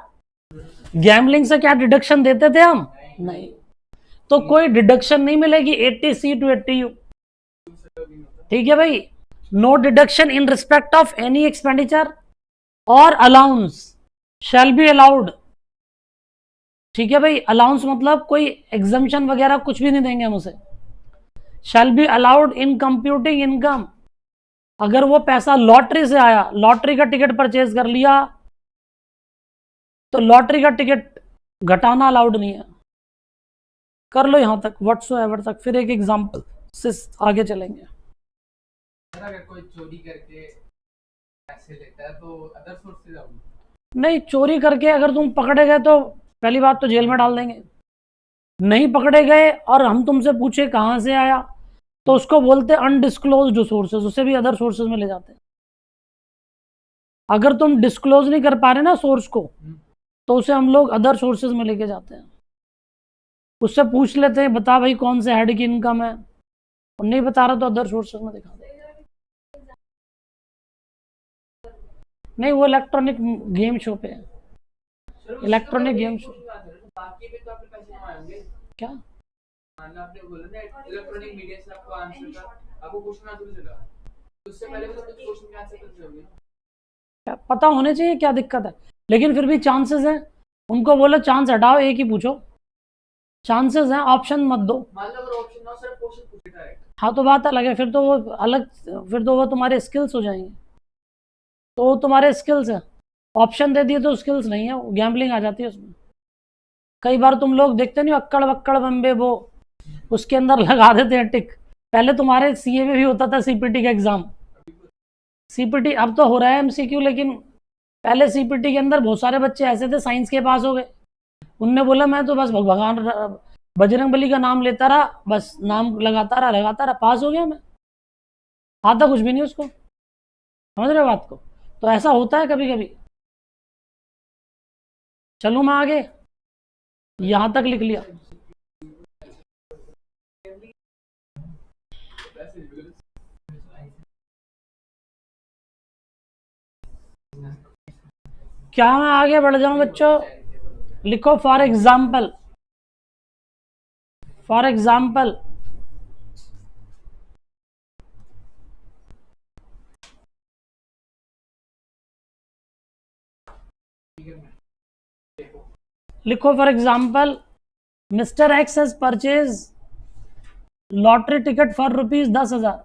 A: गैम्बलिंग से क्या डिडक्शन देते थे हम? नहीं, तो कोई डिडक्शन नहीं मिलेगी 80C to 80U। ठीक है भाई, no deduction in respect of any expenditure और अलाउंस शैल बी अलाउड। ठीक है भाई, अलाउंस मतलब कोई एग्जम्पशन वगैरह कुछ भी नहीं देंगे हम उसे। शैल be allowed in computing income, अगर वो पैसा लॉटरी से आया, लॉटरी का टिकट परचेज कर लिया, तो लॉटरी का टिकट घटाना अलाउड नहीं है। कर लो यहां तक, व्हाट्सोएवर तक, फिर एक एग्जांपल से आगे चलेंगे।
B: सर अगर कोई चोरी करके पैसे लेता है तो अदर सोर्स से जाऊंगा?
A: नहीं, चोरी करके अगर तुम पकड़े गए तो पहली बात तो जेल में डाल देंगे। नहीं पकड़े गए और हम तुमसे पूछे कहां से आया, तो उसको बोलते अनडिस्क्लोज्ड सोर्सेज, उसे भी अदर सोर्सेज में ले जाते हैं। अगर तुम डिस्क्लोज नहीं कर पा रहे ना सोर्स को, तो उसे हम लोग अदर सोर्सेज में लेके जाते हैं। उससे पूछ लेते हैं, बता भाई कौन से हेड की इनकम है, और नहीं बता रहा तो अदर सोर्सेज में दिखा दे। नहीं, वो इलेक्ट्रॉनिक गेम शो पे है, इलेक्ट्रॉनिक गेम शो।
B: बाकी भी तो आपके पैसे कमाएंगे।
A: क्या?
B: मान लो आपने बोला ना इलेक्ट्रॉनिक मीडिया से आपको आंसर का, आपको क्वेश्चन आंसर चला, तो उससे पहले भी तो कुछ क्वेश्चन के आंसर कर दोगे।
A: पता होने चाहिए क्या दिक्कत है, लेकिन फिर भी चांसेस हैं, उनको बोलो चांस हटाओ, एक ही पूछो, चांसेस हैं, ऑप्शन मत दो।
B: मान लो अगर ऑप्शन ना हो, सिर्फ क्वेश्चन पूछे डायरेक्ट।
A: हाँ तो बात अलग है, फिर तो वो अलग, फिर तो वो तुम्हारे स्किल्स हो जाएंगे, तो वो तुम्हारे स्किल्स है। ऑप्शन दे दिए तो स्किल्स नहीं है, वो गैम्बलिंग आ जाती है उसमें। कई बार तुम लोग देखते नहीं, अक्कड़ बक्कड़ बम्बे वो, उसके अंदर लगा देते हैं टिक। पहले तुम्हारे सीए में भी होता था सीपीटी का एग्जाम, सीपीटी अब तो हो रहा है एमसीक्यू, लेकिन पहले सीपीटी के अंदर बहुत सारे बच्चे ऐसे थे साइंस के पास हो गए, उनने बोला मैं तो बस भगवान बजरंग बली का नाम लेता रहा, बस नाम लगाता रहा, पास हो गया मैं, आता कुछ भी नहीं उसको। समझ रहे हो बात को? तो ऐसा होता है कभी कभी। चलूं मैं आगे, यहां तक लिख लिया। क्या मैं आगे बढ़ जाऊं बच्चों? लिखो फॉर एग्जाम्पल, फॉर एग्जाम्पल लिखो for example, mister x has purchase lottery ticket for ₹10,000।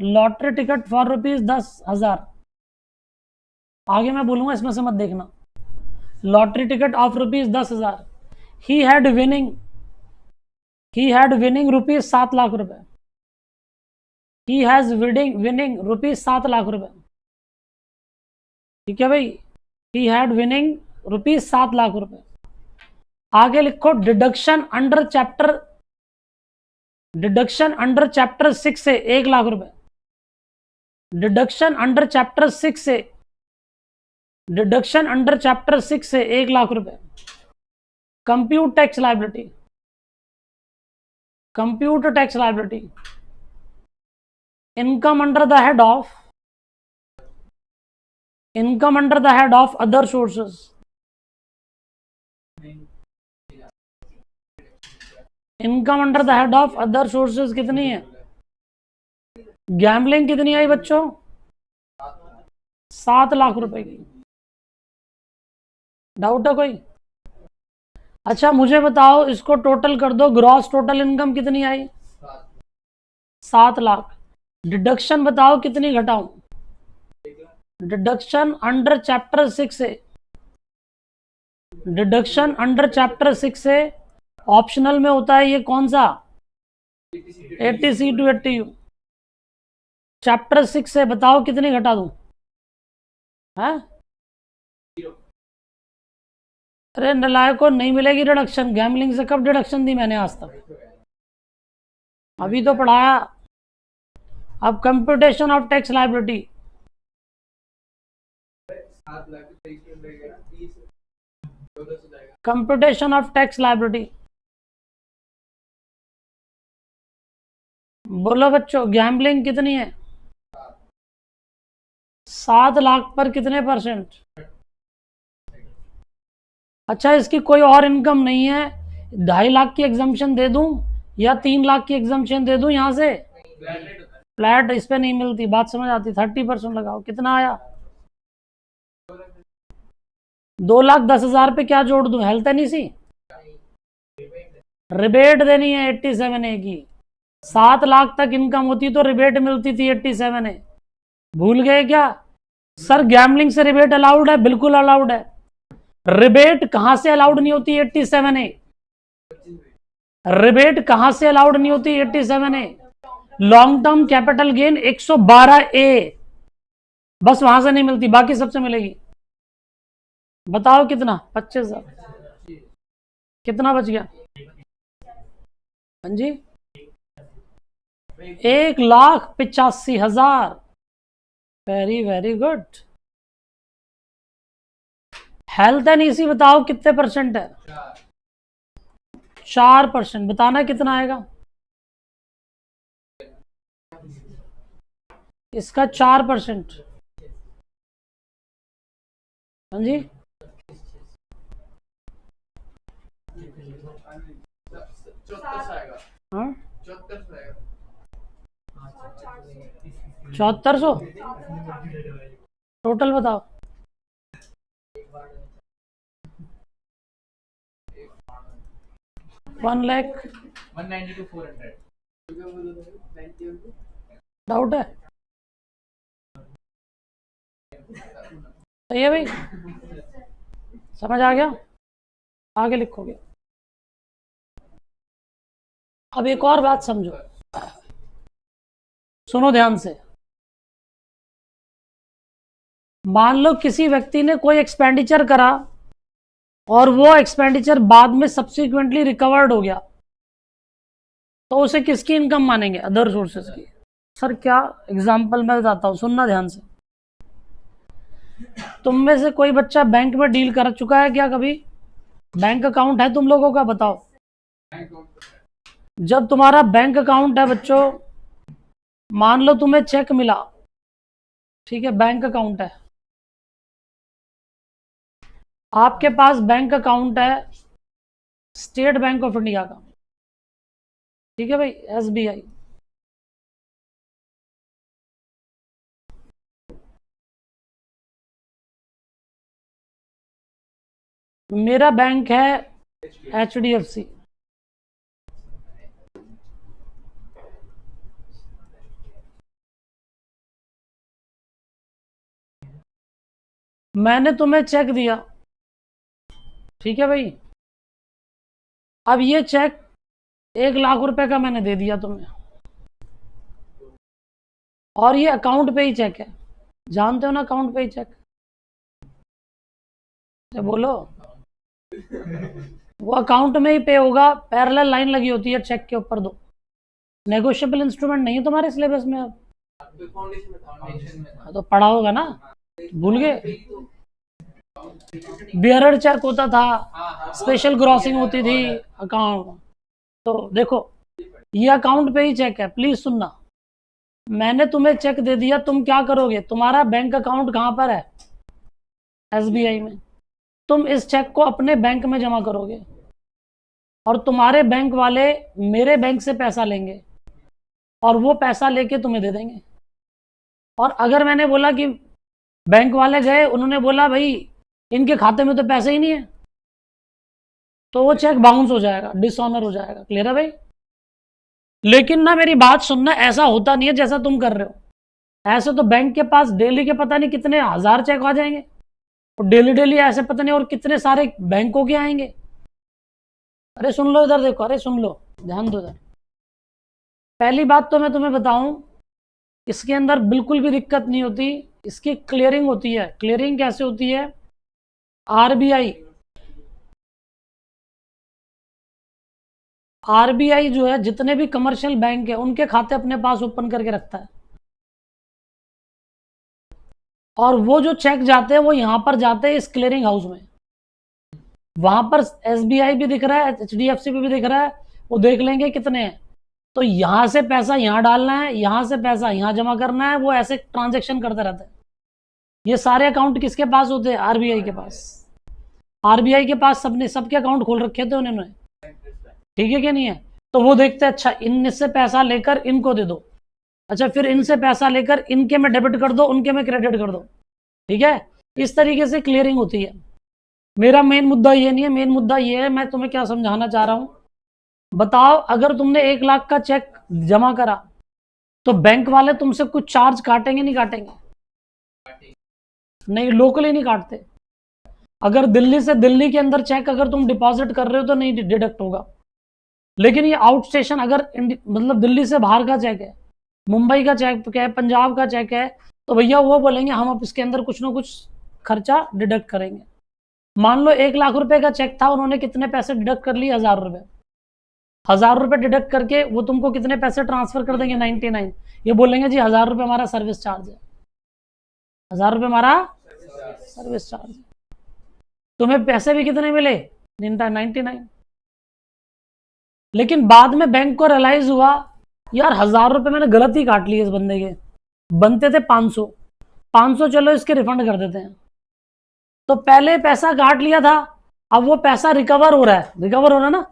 A: Lottery ticket for ₹10,000। आगे मैं बोलूंगा, इसमें से मत देखना। Lottery ticket of ₹10,000। He had winning ₹7,00,000। He has winning ₹7,00,000। ठीक है भाई, ही हैड विनिंग ₹7,00,000। आगे लिखो, डिडक्शन अंडर चैप्टर 6 से ₹1,00,000। डिडक्शन अंडर चैप्टर 6 से ₹1,00,000। Compute tax liability. Income under the head of other sources. Income under the head of other sources कितनी है? Gambling कितनी आई बच्चों? 7,00,000 की। डाउट है कोई? अच्छा मुझे बताओ, इसको टोटल कर दो, ग्रॉस टोटल इनकम कितनी आई? 7,00,000। डिडक्शन बताओ कितनी घटाऊं? डिडक्शन अंडर चैप्टर 6 से ऑप्शनल में होता है ये कौन सा? 80C to 80U। चैप्टर 6 से बताओ कितनी घटा दूं? है? अरे नलायक को नहीं मिलेगी डिडक्शन। गैमलिंग से कब डिडक्शन दी मैंने आज तक? अभी तो पढ़ाया। अब computation of tax liability. Computation of tax liability बोलो बच्चों, गैम्बलिंग कितनी है? 7,00,000 पर कितने %? अच्छा, इसकी कोई और इनकम नहीं है? 2.5 लाख की एग्जम्पशन दे दूं या 3 लाख की एग्जम्पशन दे दूं? यहां से फ्लैट इस पे नहीं मिलती। बात समझ आती? 30% लगाओ, कितना आया? 2,10,000 पे क्या जोड़ दूं? हेल्थ एनईसी रिबेट देनी है 87A की। 7,00,000 तक इनकम होती तो रिबेट मिलती थी 87A। भूल गए क्या? सर गैम्बलिंग से रिबेट अलाउड है? बिल्कुल अलाउड है। रिबेट कहां से अलाउड नहीं होती? 87A। रिबेट कहां से अलाउड नहीं होती? 87A। Long term capital gain 112A, बस वहां से नहीं मिलती, बाकी सबसे मिलेगी। बताओ कितना? 25,000। कितना बच गया? हाँ जी, 1,85,000। Very very good. Health and EC बताओ कितने % है? 4%। बताना कितना आएगा? इसका 4%। हाँ जी, 7400 टोटल बताओ।
B: 1,92,400।
A: डाउट है? सही है भाई, समझ आ गया? आगे लिखोगे। अब एक और बात समझो, सुनो ध्यान से। मान लो किसी व्यक्ति ने कोई एक्सपेंडिचर करा और वो एक्सपेंडिचर बाद में सब्सिक्वेंटली रिकवर्ड हो गया, तो उसे किसकी इनकम मानेंगे? अदर सोर्सेज की। सर क्या एग्जांपल मैं बताता हूं, सुनना ध्यान से। तुम में से कोई बच्चा बैंक में डील कर चुका है क्या कभी? बैंक अकाउंट है तुम लोगों का? बताओ। जब तुम्हारा बैंक अकाउंट है बच्चों, मान लो तुम्हें चेक मिला, ठीक है, बैंक अकाउंट है आपके पास। बैंक अकाउंट है स्टेट बैंक ऑफ इंडिया का, ठीक है भाई, SBI। मेरा बैंक है HDFC। मैंने तुम्हें चेक दिया, ठीक है भाई। अब ये चेक 1 लाख रुपए का मैंने दे दिया तुम्हें, और ये अकाउंट पे ही चेक है, जानते हो ना अकाउंट पे ही चेक। तो बोलो, वो अकाउंट में ही पे होगा, पैरेलल लाइन लगी होती है चेक के ऊपर दो। नेगोशिएबल इंस्ट्रूमेंट नहीं है तुम्हारे सिलेबस में अब।
B: फाउंडेशन में
A: हाँ, तो पढ़ा होगा ना, भूल गए। बियरर चेक होता था, स्पेशल ग्रॉसिंग होती थी अकाउंट। तो देखो, ये अकाउंट पे ही चेक है, प्लीज सुनना। मैंने तुम्हें चेक दे दिया, तुम क्या करोगे? तुम्हारा बैंक अकाउंट कहाँ पर है? SBI में। तुम इस चेक को अपने बैंक में जमा करोगे, और तुम्हारे बैंक वाले मेरे बैंक से पैसा लेंगे, और वो पैसा लेके तुम्हें दे देंगे। और अगर मैंने बोला कि बैंक वाले गए, उन्होंने बोला भाई इनके खाते में तो पैसे ही नहीं है, तो वो चेक बाउंस हो जाएगा, डिसऑनर हो जाएगा। क्लियर है भाई? लेकिन ना मेरी बात सुनना, ऐसा होता नहीं है जैसा तुम कर रहे हो। ऐसे तो बैंक के पास डेली के पता नहीं कितने हजार चेक आ जाएंगे, और डेली डेली ऐसे पता नहीं और कितने सारे बैंकों के आएंगे। अरे सुन लो इधर, देखो, अरे सुन लो, ध्यान दो इधर। पहली बात तो मैं तुम्हें बताऊं, इसके अंदर बिल्कुल भी दिक्कत नहीं होती, इसकी क्लियरिंग होती है। क्लियरिंग कैसे होती है? आरबीआई जो है, जितने भी कमर्शियल बैंक है उनके खाते अपने पास ओपन करके रखता है, और वो जो चेक जाते हैं वो यहां पर जाते हैं इस क्लियरिंग हाउस में। वहां पर SBI भी दिख रहा है, HDFC भी दिख रहा है, वो देख लेंगे कितने हैं। तो यहां से पैसा यहां डालना है, यहां से पैसा यहां जमा करना है, वो ऐसे ट्रांजेक्शन करते रहते हैं। ये सारे अकाउंट किसके पास होते हैं? आरबीआई के पास। आरबीआई के पास सबने सबके अकाउंट खोल रखे थे उन्होंने, ठीक है कि नहीं है? तो वो देखते हैं, अच्छा इनसे पैसा लेकर इनको दे दो, अच्छा फिर इनसे पैसा लेकर इनके में डेबिट कर दो, उनके में क्रेडिट कर दो, ठीक है? इस तरीके से क्लियरिंग होती है। मेरा मेन मुद्दा ये नहीं है, मेन मुद्दा ये है, मैं तुम्हें क्या समझाना चाह रहा हूं। बताओ, अगर तुमने 1 लाख का चेक जमा करा, तो बैंक वाले तुमसे कुछ चार्ज काटेंगे नहीं काटेंगे? नहीं, लोकली नहीं काटते। अगर दिल्ली से दिल्ली के अंदर चेक अगर तुम डिपॉजिट कर रहे हो तो नहीं डिडक्ट होगा। लेकिन ये आउट स्टेशन, अगर मतलब दिल्ली से बाहर का चेक है, मुंबई का चेक है, पंजाब का चेक है, तो भैया वो बोलेंगे हम अब इसके अंदर कुछ ना कुछ खर्चा डिडक्ट करेंगे। मान लो 1 लाख रुपए का चेक था, उन्होंने कितने पैसे डिडक्ट कर लिए? 1000 रुपए। 1000 रुपए डिडक्ट करके वो तुमको कितने पैसे ट्रांसफर कर देंगे? 99। ये बोलेंगे जी 1000 रुपए हमारा सर्विस चार्ज है, 1000 रुपए हमारा सर्विस चार्ज है। तुम्हें पैसे भी कितने मिले? 99। लेकिन बाद में बैंक को रियलाइज हुआ, यार 1000 रुपए मैंने गलत ही काट लिए इस बंदे के, बनते थे 500। 500 चलो इसके रिफंड कर देते हैं। तो पहले पैसा काट लिया था, अब वो पैसा रिकवर हो रहा है, रिकवर हो रहा है ना,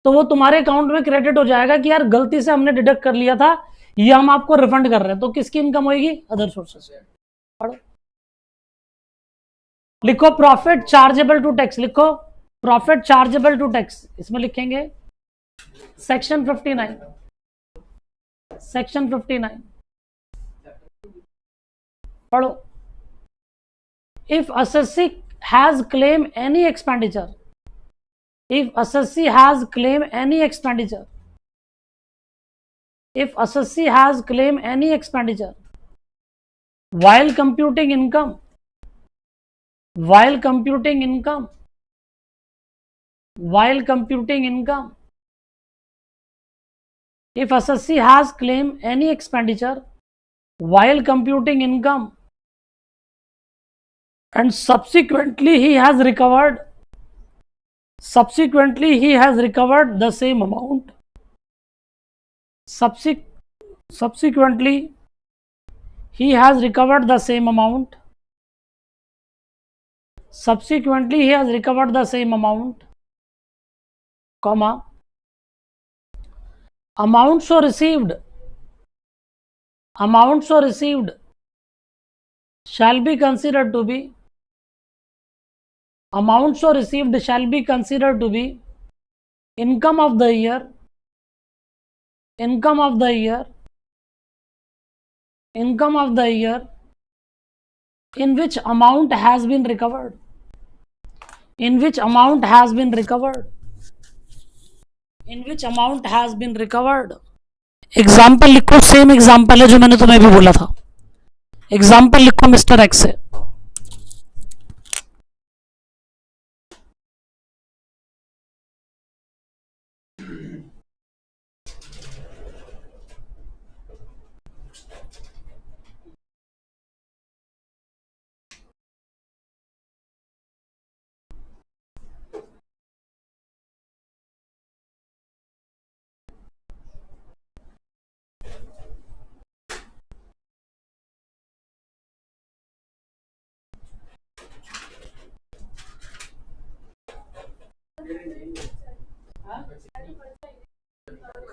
A: तो वो तुम्हारे अकाउंट में क्रेडिट हो जाएगा कि यार गलती से हमने डिडक्ट कर लिया था, ये हम आपको रिफंड कर रहे हैं। तो किसकी इनकम होगी? Other sources. पढ़ो, लिखो प्रॉफिट चार्जेबल टू टैक्स, लिखो प्रॉफिट चार्जेबल टू टैक्स, इसमें लिखेंगे सेक्शन 59, सेक्शन 59 पढ़ो। If assessee has claim any expenditure, if assessee has claim any expenditure, if assessee has claim any expenditure while computing income, while computing income, while computing income, if assessee has claim any expenditure while computing income, and subsequently he has recovered the same amount, subsequently he has recovered the same amount, subsequently he has recovered the same amount, comma, amounts so received shall be considered to be amount so received shall be considered to be income of the year, income of the year in which amount has been recovered, in which amount has been recovered, in which amount has been recovered. Example लिखो, same example है जो मैंने तुम्हें भी बोला था. Example लिखो mister x से.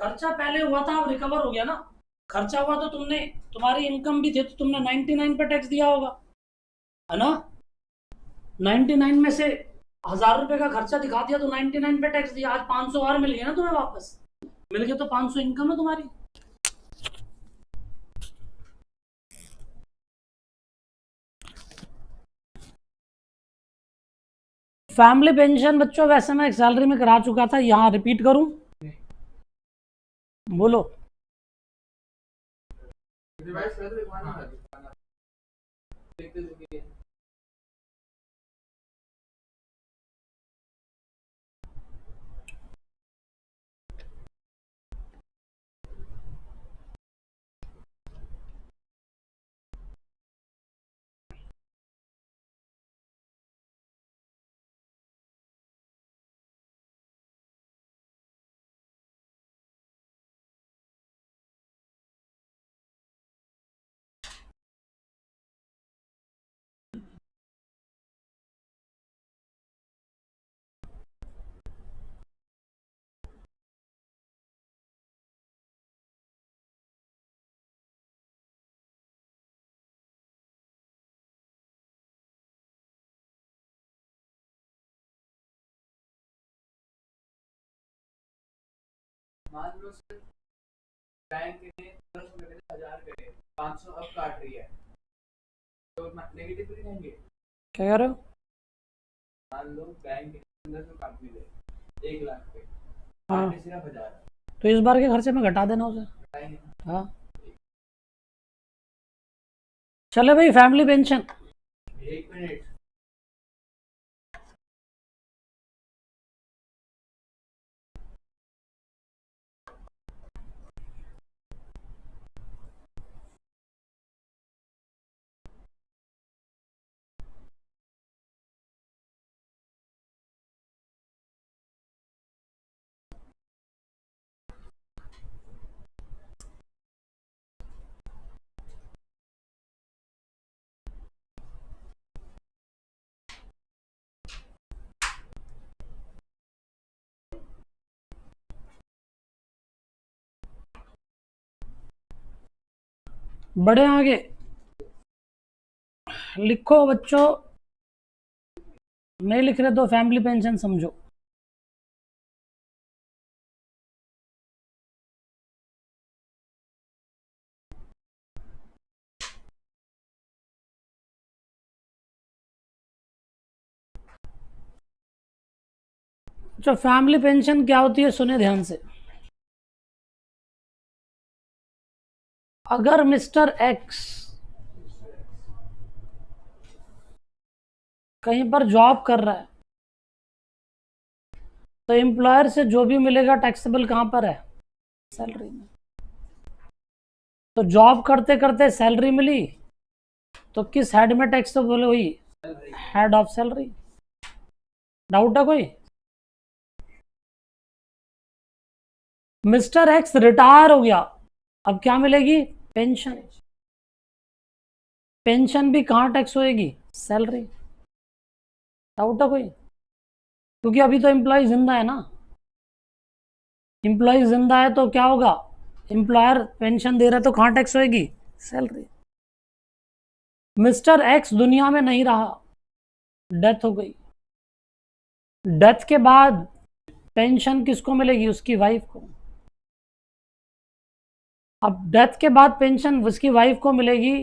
A: खर्चा पहले हुआ था, अब रिकवर हो गया ना. खर्चा हुआ तो तुमने, तुम्हारी इनकम भी थी तो तुमने 99 पे टैक्स दिया होगा, है ना. 99 में से 1000 रुपए का खर्चा दिखा दिया तो 99 पे टैक्स दिया. आज 500 और मिल गया ना तुम्हें वापस, मिल गया तो 500 इनकम है तुम्हारी. फैमिली पेंशन बच्चों वैसे मैं सैलरी में करा चुका था, यहाँ रिपीट करूं? बोलो.
B: रिवाइज कर दो, दिखाना देखते देखिए. मान लो सर बैंक ने 1000 करे, 500 अब काट रही है तो नेगेटिव नहीं रहेंगे.
A: क्या कह रहे हो?
B: मान लो बैंक 1500 काट भी दे 1 लाख पे,
A: हाँ,
B: काटने सिर्फ 1000
A: तो इस बार के खर्चे में घटा देना उसे.
B: बताएंगे.
A: हाँ चले भाई. Family pension,
B: 1 minute.
A: बड़े आगे लिखो बच्चों. नहीं लिख रहे तो फैमिली पेंशन समझो. अच्छा, फैमिली पेंशन क्या होती है सुने ध्यान से. अगर मिस्टर एक्स कहीं पर जॉब कर रहा है तो एम्प्लॉयर से जो भी मिलेगा टैक्सेबल कहां पर है? सैलरी में. तो जॉब करते करते सैलरी मिली तो किस हेड में टैक्स तो बोले हुई? Head of salary. डाउट है कोई? मिस्टर एक्स रिटायर हो गया, अब क्या मिलेगी? पेंशन. पेंशन भी कहां टैक्स होएगी? सैलरी. डाउट है कोई? क्योंकि अभी तो एम्प्लॉय जिंदा है ना. एम्प्लॉय जिंदा है तो क्या होगा? एम्प्लॉयर पेंशन दे रहा है तो कहां टैक्स होएगी? सैलरी. मिस्टर एक्स दुनिया में नहीं रहा, डेथ हो गई, डेथ के बाद पेंशन किसको मिलेगी? उसकी वाइफ को। अब डेथ के बाद पेंशन उसकी वाइफ को मिलेगी,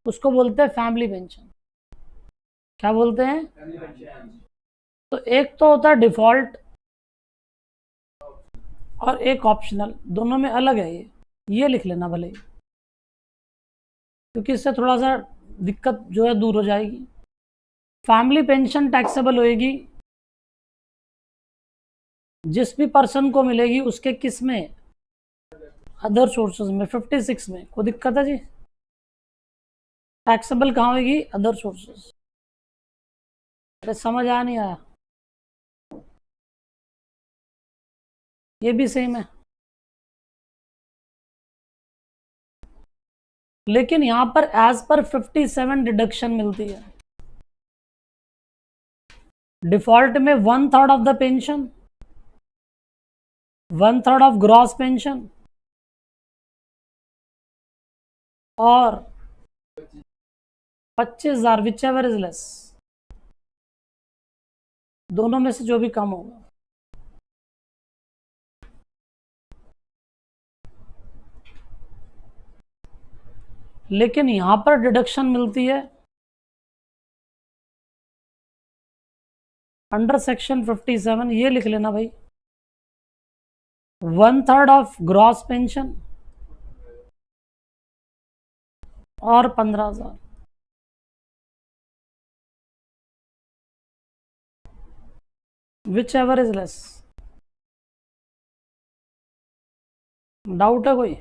A: उसको बोलते हैं फैमिली पेंशन। क्या बोलते हैं? तो एक तो होता है डिफॉल्ट और एक ऑप्शनल, दोनों में अलग है ये लिख लेना भले ही, क्योंकि इससे थोड़ा सा दिक्कत जो है दूर हो जाएगी। फैमिली पेंशन टैक्सेबल होएगी जिस भी पर्सन को मिलेगी उसके किस में? अदर सोर्सेज में। 56 में कोई दिक्कत है जी? टैक्सेबल कहाँ होगी? Other sources. अरे समझ आ नहीं आया? ये भी सेम है, लेकिन यहां पर एज पर 57 डिडक्शन मिलती है। डिफॉल्ट में 1/3 of the pension, 1/3 of gross pension और 25,000 विच एवर इज लेस, दोनों में से जो भी कम होगा। लेकिन यहां पर डिडक्शन मिलती है अंडर सेक्शन 57, ये लिख लेना भाई, 1/3 ऑफ ग्रॉस पेंशन और 15,000। Which ever is less. Doubt है कोई?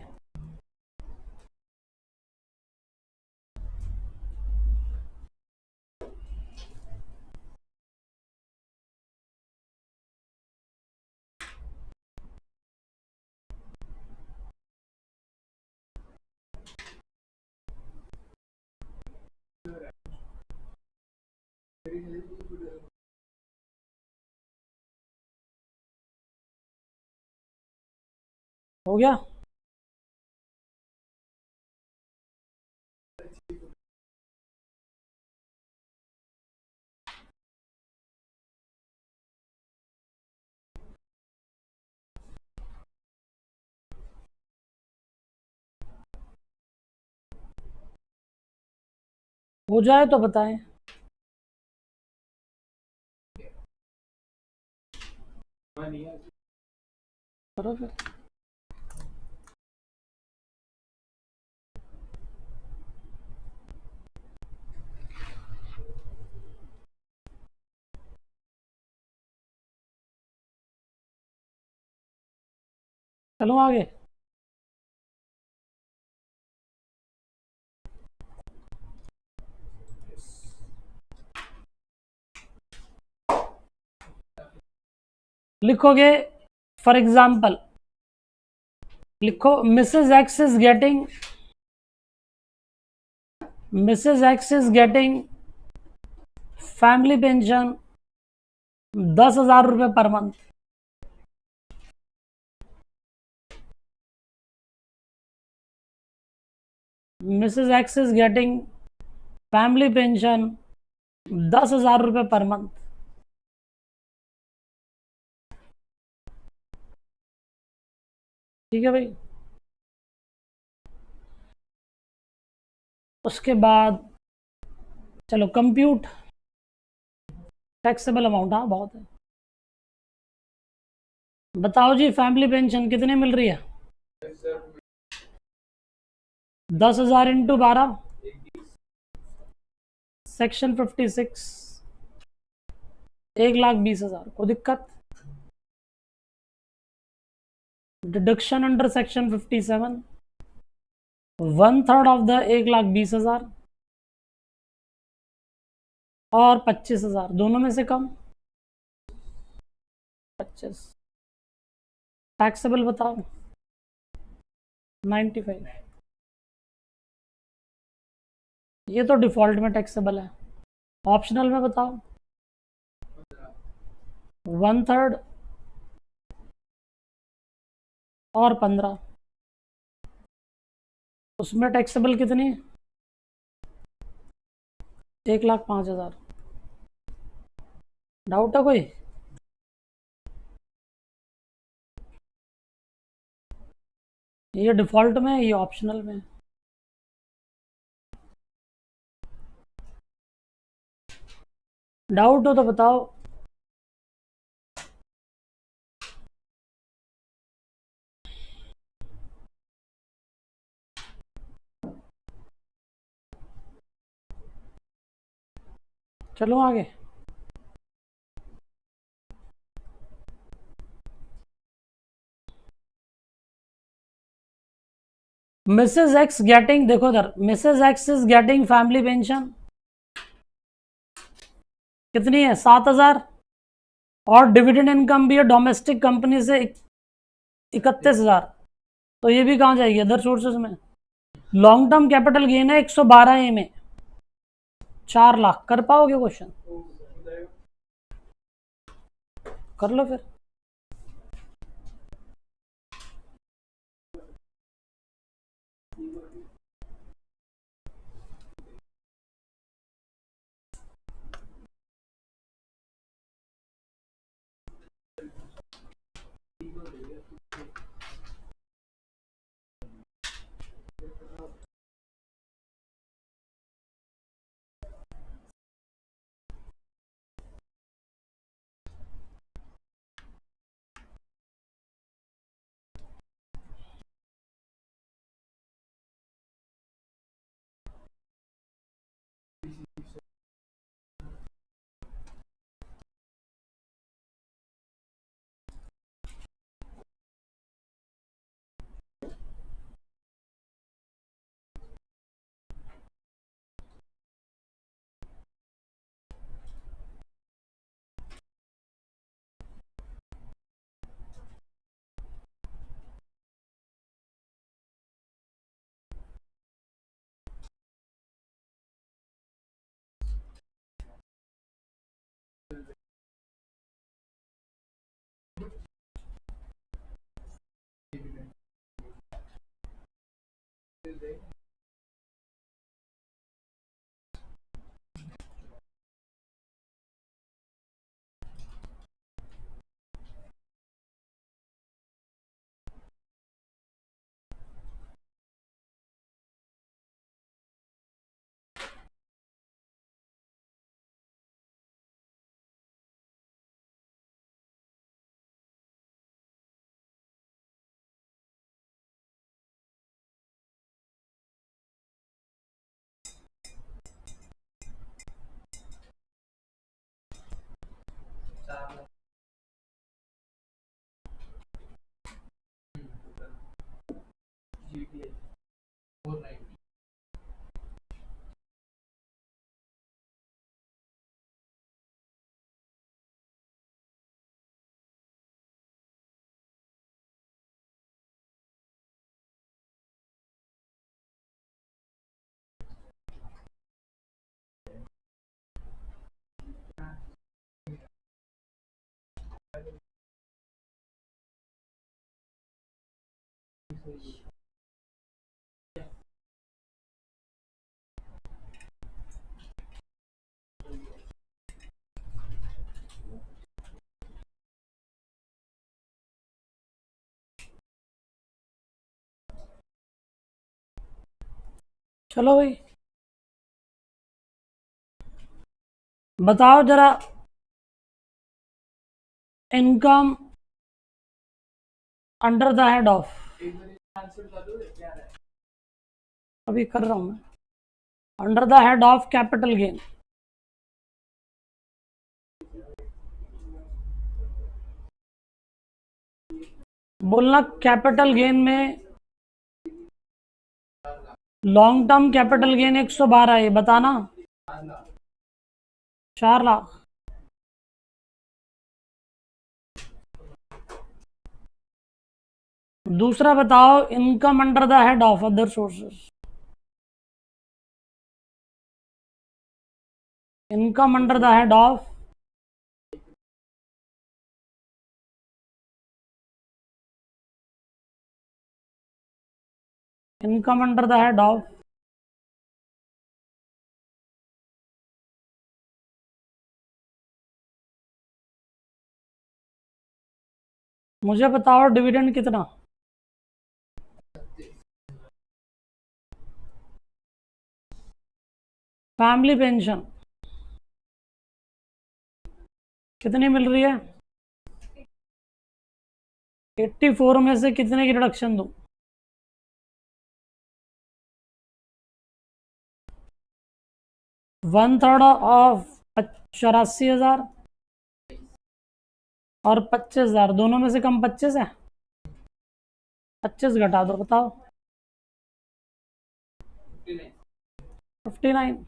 A: हो गया? हो जाए तो बताएं। करो फिर। चलो आगे। लिखोगे फॉर एग्जाम्पल, लिखो Mrs X is getting family pension 10,000 रुपये per month. Mrs X is getting family pension 10,000 रुपये पर मंथ। ठीक है भाई। उसके बाद चलो कंप्यूट टैक्सेबल अमाउंट। हाँ बहुत है। बताओ जी फैमिली पेंशन कितने मिल रही है? 10,000 इंटू 12, सेक्शन 56, 1,20,000। कोई दिक्कत? Deduction under section 57, 1/3 of the 1,20,000 और 25,000, दोनों में से कम 25। टैक्सेबल बताओ? 95। ये तो डिफॉल्ट में टैक्सेबल है। ऑप्शनल में बताओ? 1/3 और 15। उसमें टैक्सेबल कितनी? 1,05,000। डाउट है कोई? ये डिफॉल्ट में है, ये ऑप्शनल में है। डाउट हो तो बताओ। चलो आगे। मिसेज एक्स गेटिंग, देखो इधर, Mrs X is getting family pension कितनी है, 7,000। और डिविडेंड इनकम भी है डोमेस्टिक कंपनी से 31,000। तो ये भी कहाँ जाएगी, अदर सोर्सेज में। लॉन्ग टर्म कैपिटल गेन है 112 ए में, 4 लाख। कर पाओगे क्वेश्चन? कर लो फिर। चलो भाई, बताओ जरा। Income under the head of,
B: answer बता दो क्या है।
A: अभी कर रहा हूं मैं। Under the head of capital gain, बोलना कैपिटल गेन में लॉन्ग टर्म कैपिटल गेन 112 है, बताना। 4 लाख। दूसरा बताओ, income under the head of other sources, income under the head of income under the head of मुझे बताओ डिविडेंड कितना। फैमिली पेंशन कितनी मिल रही है? 84 में से कितने की रिडक्शन दूं? 1/3 ऑफ 84,000 और 25,000, दोनों में से कम 25 है। 25 घटा दो, बताओ। 59।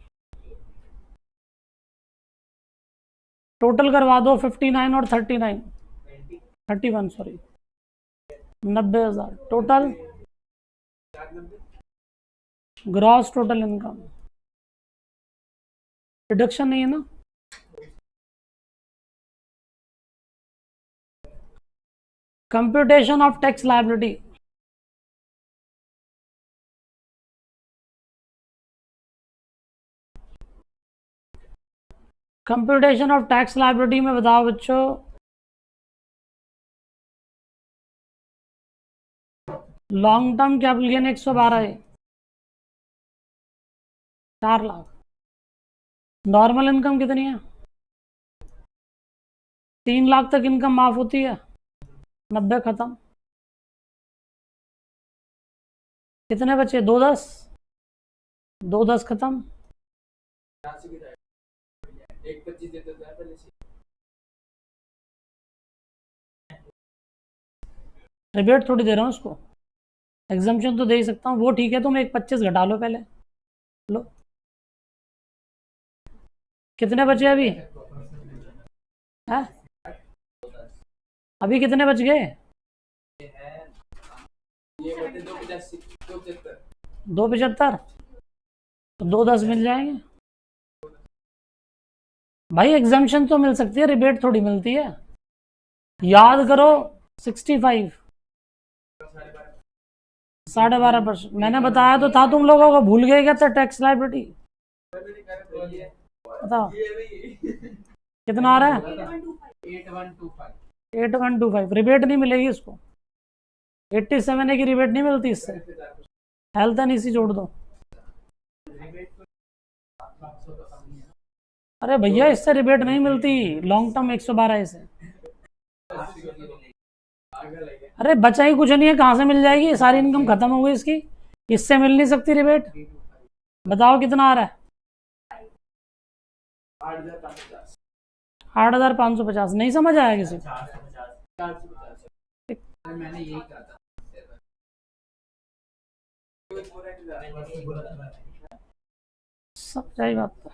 A: टोटल करवा दो 59 और 39, 31 sorry, 90,000 total gross total income. Reduction नहीं है ना? Computation of tax liability. Computation of tax liability में बताओ बच्चों, लॉन्ग टर्म कैपिटल गेन 112 है, 4 लाख। नॉर्मल इनकम कितनी है? 3 लाख तक इनकम माफ होती है, 90 खत्म। कितने बचे? 210, 210 खत्म।
B: 125 देते तो है पहले से।
A: रिबेट थोड़ी दे रहा हूँ उसको, एग्जाम्पशन तो दे ही सकता हूँ। वो ठीक है, तुम 125 घटा लो पहले। लो, कितने बचे अभी? है? अभी कितने बच गए?
B: ये बचे 285, 275।
A: 275, तो 210 मिल जाएंगे भाई। एग्जाम्पशन तो मिल सकती है, रिबेट थोड़ी मिलती है। याद करो 65, 12.5%। मैंने बताया तो था, तुम लोगों को भूल गए क्या था टैक्स लायबिलिटी? बताओ कितना आ रहा है? 8125। रिबेट नहीं मिलेगी इसको। 87 की रिबेट नहीं मिलती इससे। हेल्थ एंड इसी जोड़ दो। अरे भैया इससे रिबेट नहीं मिलती, लॉन्ग टर्म 112 से। अरे बचा ही कुछ नहीं है, कहाँ से मिल जाएगी? सारी इनकम खत्म हो गई इसकी, इससे मिल नहीं सकती रिबेट। बताओ कितना आ रहा है? 8,550। नहीं समझ आया किसी?
B: मैंने यही कहा था।
A: समझ आई बात तो।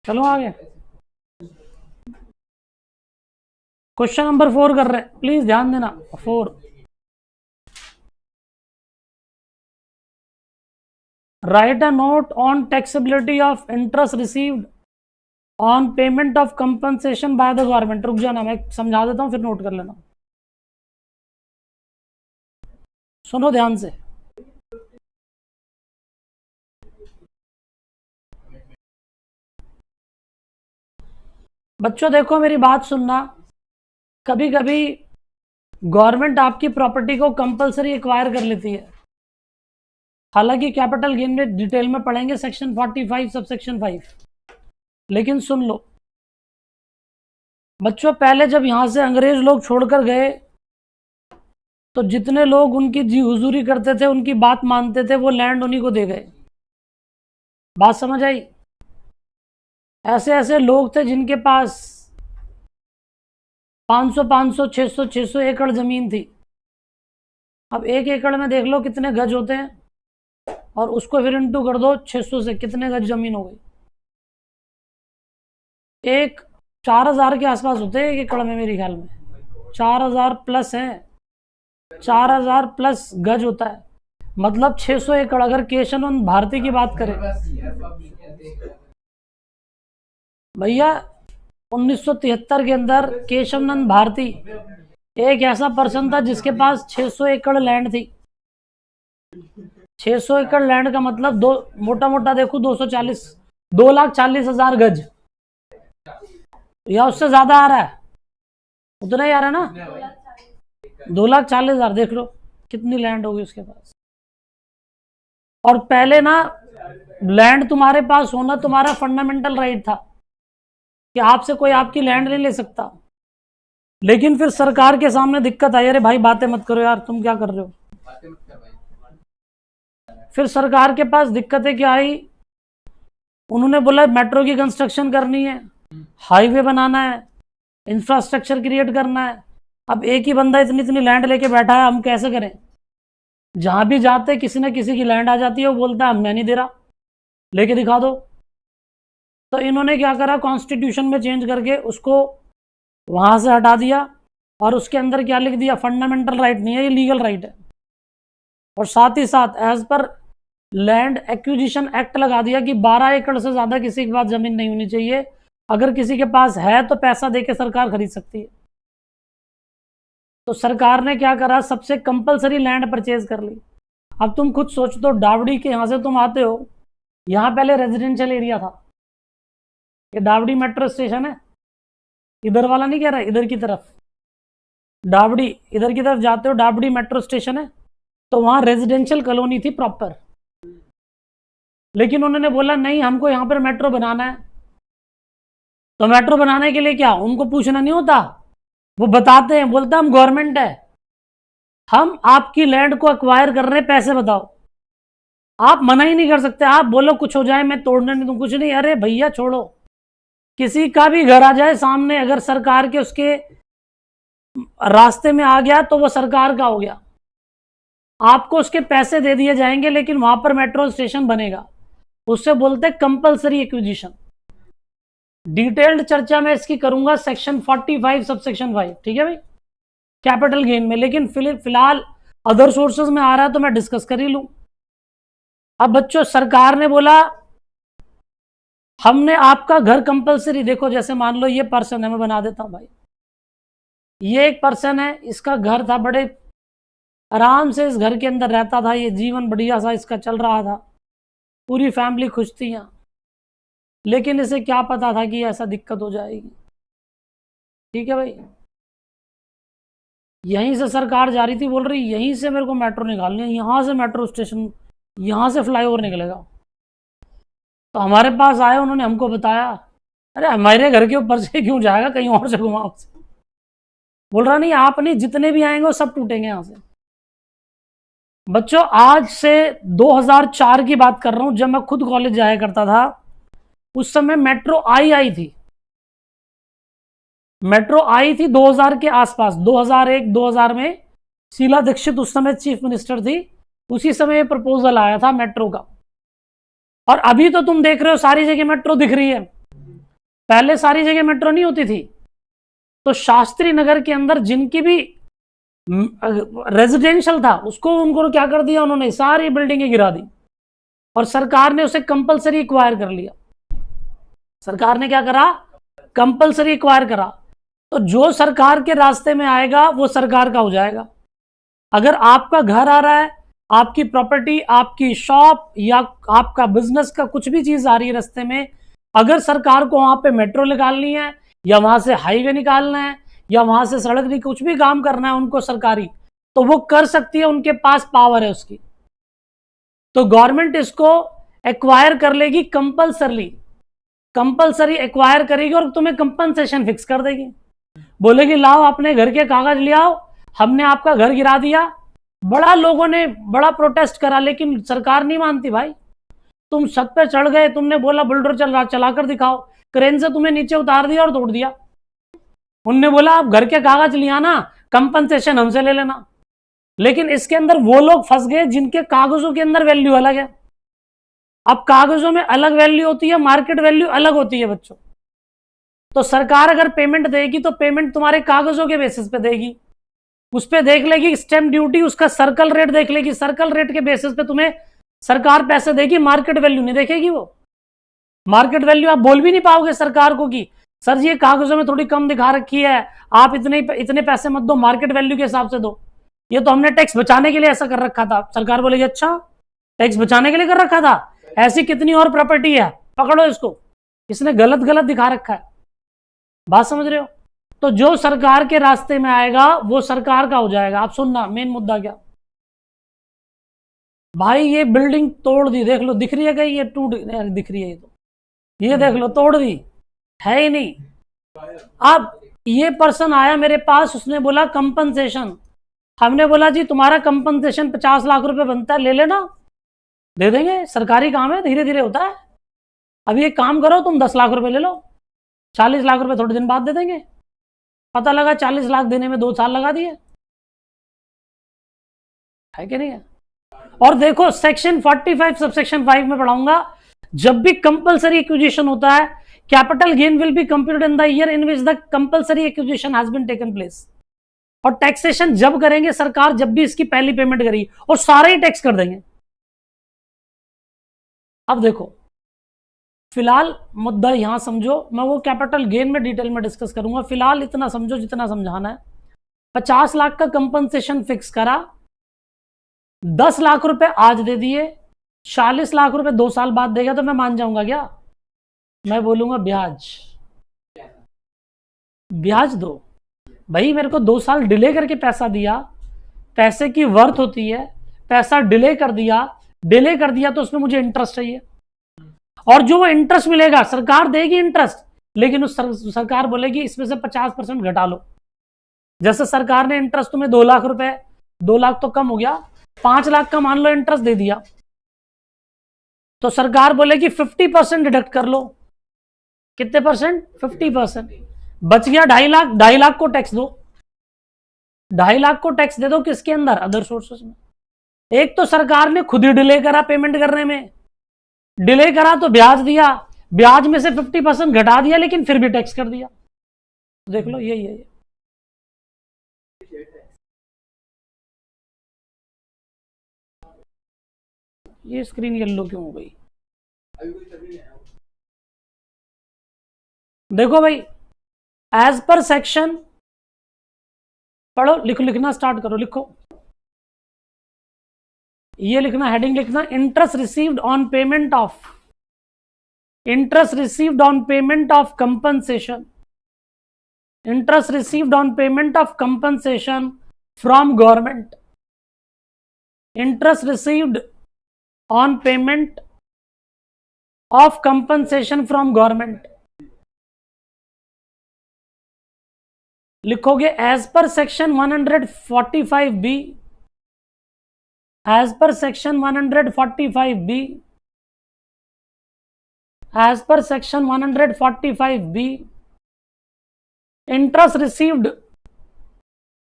A: चलो आगे, क्वेश्चन नंबर 4 कर रहे हैं, प्लीज ध्यान देना। 4, right a note on taxability of interest received on payment of compensation by the government. रुक जाना, मैं समझा देता हूं फिर नोट कर लेना। सुनो ध्यान से। बच्चों देखो मेरी बात सुनना, कभी कभी गवर्नमेंट आपकी प्रॉपर्टी को कंपलसरी एक्वायर कर लेती है। हालांकि कैपिटल गेन में डिटेल में पढ़ेंगे सेक्शन 45 सबसेक्शन 5। लेकिन सुन लो बच्चों, पहले जब यहां से अंग्रेज लोग छोड़कर गए तो जितने लोग उनकी जी हुजूरी करते थे, उनकी बात मानते थे, वो लैंड उन्हीं को दे गए। बात समझ आई? ऐसे ऐसे लोग थे जिनके पास 500 600 एकड़ जमीन थी। अब 1 एकड़ में देख लो कितने गज होते हैं, और उसको फिर इंटू कर दो 600 से, कितने गज जमीन हो गई? एक 4,000 के आसपास होते हैं 1 एकड़ में, मेरे ख्याल में 4,000 प्लस है, 4,000 प्लस गज होता है। मतलब 600 एकड़। अगर केशवनंद भारती की बात करें भैया, 1973 के अंदर केशवनंद भारती एक ऐसा पर्सन था जिसके पास 600 एकड़ लैंड थी। 600 एकड़ लैंड का मतलब दो, मोटा मोटा देखो 240, 2,40,000 गज, या उससे ज्यादा आ रहा है? उतना ही आ रहा है ना? 2,40,000। देख लो कितनी लैंड होगी उसके पास। और पहले ना लैंड तुम्हारे पास होना तुम्हारा फंडामेंटल राइट था कि आपसे कोई आपकी लैंड नहीं ले सकता। लेकिन फिर सरकार के सामने दिक्कत आई, अरे भाई बातें मत करो यार, तुम क्या कर रहे हो।
B: बातें मत कर भाई।
A: फिर सरकार के पास दिक्कतें क्या आई, उन्होंने बोला मेट्रो की कंस्ट्रक्शन करनी है, हाईवे बनाना है, इंफ्रास्ट्रक्चर क्रिएट करना है। अब एक ही बंदा इतनी इतनी लैंड लेके बैठा है, हम कैसे करें। जहां भी जाते किसी न किसी की लैंड आ जाती है, वो बोलता है मैं नहीं दे रहा, लेके दिखा दो। तो इन्होंने क्या करा, कॉन्स्टिट्यूशन में चेंज करके उसको वहां से हटा दिया और उसके अंदर क्या लिख दिया, फंडामेंटल राइट नहीं है, ये लीगल राइट है। और साथ ही साथ as per land acquisition act लगा दिया कि 12 एकड़ से ज्यादा किसी के पास जमीन नहीं होनी चाहिए। अगर किसी के पास है तो पैसा देके सरकार खरीद सकती है। तो सरकार ने क्या करा, सबसे कंपलसरी लैंड परचेज कर ली। अब तुम खुद सोच दो, डावड़ी के यहां से तुम आते हो, यहां पहले रेजिडेंशियल एरिया था, ये डावड़ी मेट्रो स्टेशन है, इधर वाला नहीं कह रहा, इधर की तरफ डावड़ी, इधर की तरफ जाते हो डावड़ी मेट्रो स्टेशन है, तो वहां रेजिडेंशियल कॉलोनी थी प्रॉपर। लेकिन उन्होंने बोला नहीं, हमको यहां पर मेट्रो बनाना है। तो मेट्रो बनाने के लिए क्या, उनको पूछना नहीं होता, वो बताते हैं, बोलता हम गवर्नमेंट है, हम आपकी लैंड को एक्वायर कर रहे हैं, पैसे बताओ। आप मना ही नहीं कर सकते, आप बोलो कुछ हो जाए मैं तोड़ने नहीं दूं, कुछ नहीं, अरे भैया छोड़ो, किसी का भी घर आ जाए सामने, अगर सरकार के उसके रास्ते में आ गया तो वो सरकार का हो गया, आपको उसके पैसे दे दिए जाएंगे, लेकिन वहां पर मेट्रो स्टेशन बनेगा। उससे बोलते कंपलसरी एक्विजिशन। डिटेल्ड चर्चा मैं इसकी करूंगा सेक्शन 45 सब सेक्शन 5, ठीक है भाई, कैपिटल गेन में। लेकिन फिलहाल अदर सोर्सेज में आ रहा है तो मैं डिस्कस कर ही लूं। अब बच्चों, सरकार ने बोला हमने आपका घर कंपलसरी, देखो जैसे मान लो ये पर्सन है, मैं बना देता हूं भाई, ये एक पर्सन है, इसका घर था, बड़े आराम से इस घर के अंदर रहता था, ये जीवन बढ़िया सा इसका चल रहा था, पूरी फैमिली खुश थी यहाँ। लेकिन इसे क्या पता था कि ऐसा दिक्कत हो जाएगी, ठीक है भाई। यहीं से सरकार जा रही थी, बोल रही यहीं से मेरे को मेट्रो निकालनी है, यहां से मेट्रो स्टेशन, यहां से फ्लाईओवर निकलेगा। तो हमारे पास आए, उन्होंने हमको बताया, अरे हमारे घर के ऊपर से क्यों जाएगा, कहीं और से घुमाओ। बोल रहा नहीं, आप नहीं, जितने भी आएंगे वो सब टूटेंगे यहां से। बच्चों, आज से 2004 की बात कर रहा हूं, जब मैं खुद कॉलेज जाया करता था, उस समय मेट्रो आई थी, मेट्रो आई थी 2000 के आसपास, 2001-2000 में। शीला दीक्षित उस समय चीफ मिनिस्टर थी, उसी समय प्रपोजल आया था मेट्रो का। और अभी तो तुम देख रहे हो सारी जगह मेट्रो दिख रही है, पहले सारी जगह मेट्रो नहीं होती थी। तो शास्त्री नगर के अंदर जिनकी भी रेजिडेंशियल था, उसको उनको क्या कर दिया, उन्होंने सारी बिल्डिंगें गिरा दी और सरकार ने उसे कंपलसरी एक्वायर कर लिया। सरकार ने क्या करा, कंपलसरी एक्वायर करा। तो जो सरकार के रास्ते में आएगा वो सरकार का हो जाएगा। अगर आपका घर आ रहा है, आपकी प्रॉपर्टी, आपकी शॉप या आपका बिजनेस का कुछ भी चीज आ रही है रास्ते में, अगर सरकार को वहां पे मेट्रो निकालनी है या वहां से हाईवे निकालना है या वहां से सड़क नहीं, कुछ भी काम करना है उनको सरकारी, तो वो कर सकती है, उनके पास पावर है उसकी। तो गवर्नमेंट इसको एक्वायर कर लेगी, कंपलसरी एक्वायर करेगी और तुम्हें कंपनसेशन फिक्स कर देगी। बोलेगी लाओ अपने घर के कागज ले आओ, हमने आपका घर गिरा दिया। बड़ा लोगों ने बड़ा प्रोटेस्ट करा, लेकिन सरकार नहीं मानती भाई। तुम छत पे चढ़ गए, तुमने बोला बुलडोजर चलाकर दिखाओ, क्रेन से तुम्हें नीचे उतार दिया और तोड़ दिया। उनने बोला आप घर के कागज लिया ना, कंपनसेशन हमसे ले लेना। लेकिन इसके अंदर वो लोग फंस गए जिनके कागजों के अंदर वैल्यू अलग है। अब कागजों में अलग वैल्यू होती है, मार्केट वैल्यू अलग होती है बच्चों। तो सरकार अगर पेमेंट देगी तो पेमेंट तुम्हारे कागजों के बेसिस पे देगी, उस पे देख लेगी स्टैंप ड्यूटी, उसका सर्कल रेट देख लेगी, सर्कल रेट के बेसिस पे तुम्हें सरकार पैसे देगी, मार्केट वैल्यू नहीं देखेगी वो। मार्केट वैल्यू आप बोल भी नहीं पाओगे सरकार को कि सर जी ये कागजों में थोड़ी कम दिखा रखी है, आप इतने पैसे मत दो, मार्केट वैल्यू के हिसाब से दो। ये तो हमने टैक्स बचाने के लिए ऐसा कर रखा था। सरकार बोलेगी अच्छा टैक्स बचाने के लिए कर रखा था, ऐसी कितनी और प्रॉपर्टी है, पकड़ो इसको, इसने गलत गलत दिखा रखा है। बात समझ रहे हो। तो जो सरकार के रास्ते में आएगा वो सरकार का हो जाएगा। आप सुनना, मेन मुद्दा क्या, भाई ये बिल्डिंग तोड़ दी, देख लो, दिख रही है कहीं? ये टूट दिख रही है, ये देख लो, तोड़ दी, है ही नहीं। अब ये पर्सन आया मेरे पास, उसने बोला कंपनसेशन। हमने बोला जी तुम्हारा कंपनसेशन 50 लाख रुपए बनता है, ले लेना, दे देंगे, सरकारी काम है, धीरे धीरे होता है। अभी एक काम करो, तुम 10 लाख रुपए ले लो, 40 लाख रुपए थोड़े दिन बाद दे देंगे। पता लगा 40 लाख देने में 2 साल लगा दिए, है कि नहीं है? और देखो सेक्शन 45 सबसेक्शन 5 में पढ़ाऊंगा, जब भी कंपलसरी एक्विजिशन होता है, capital gain will be computed in the year in which the compulsory acquisition has been taken place. और टैक्सेशन जब करेंगे सरकार, जब भी इसकी पहली पेमेंट करी, और सारे ही टैक्स कर देंगे। अब देखो, फिलहाल मुद्दा यहां समझो, मैं वो कैपिटल गेन में डिटेल में डिस्कस करूंगा, फिलहाल इतना समझो जितना समझाना है। 50 लाख का कंपनसेशन फिक्स करा, 10 लाख रुपए आज दे दिए, 40 लाख रुपए 2 साल बाद देगा तो मैं मान जाऊंगा क्या? मैं बोलूंगा ब्याज, ब्याज दो भाई, मेरे को 2 साल डिले करके पैसा दिया, पैसे की वर्थ होती है, पैसा डिले कर दिया, डिले कर दिया तो उसमें मुझे इंटरेस्ट चाहिए, और जो वो इंटरेस्ट मिलेगा सरकार देगी इंटरेस्ट, लेकिन उस सरकार बोलेगी इसमें से 50% घटा लो। जैसे सरकार ने इंटरेस्ट तुम्हें 2 लाख रुपए, 2 लाख तो कम हो गया, 5 लाख का मान लो इंटरेस्ट दे दिया, तो सरकार बोलेगी 50% डिडक्ट कर लो। कितने परसेंट? 50%। बच गया 2.5 लाख, 2.5 लाख को टैक्स दो, 2.5 लाख को टैक्स दे दो, किसके अंदर? अदर सोर्सेस में। एक तो सरकार ने खुद ही डिले करा पेमेंट करने में, डिले करा तो ब्याज दिया, ब्याज में से 50% घटा दिया, लेकिन फिर भी टैक्स कर दिया। देख लो, यही है। ये स्क्रीन येलो क्यों हो गई? देखो भाई, एज पर सेक्शन, पढ़ो, लिखो, लिखना स्टार्ट करो, लिखो, ये लिखना, हेडिंग लिखना, interest received on payment of, interest received on payment of compensation, interest received on payment of compensation from government, interest received on payment of compensation from government. लिखोगे as per section 145B, as per section 145B, as per section 145B, interest received,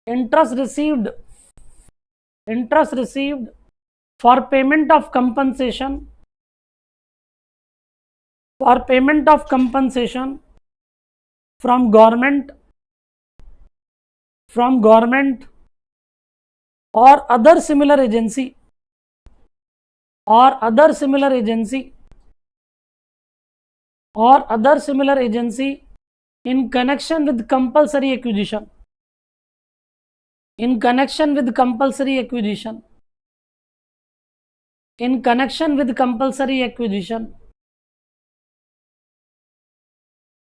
A: interest received, interest received for payment of compensation, for payment of compensation from government, from government or other similar agency, or other similar agency, or other similar agency in connection with compulsory acquisition, in connection with compulsory acquisition, in connection with compulsory acquisition,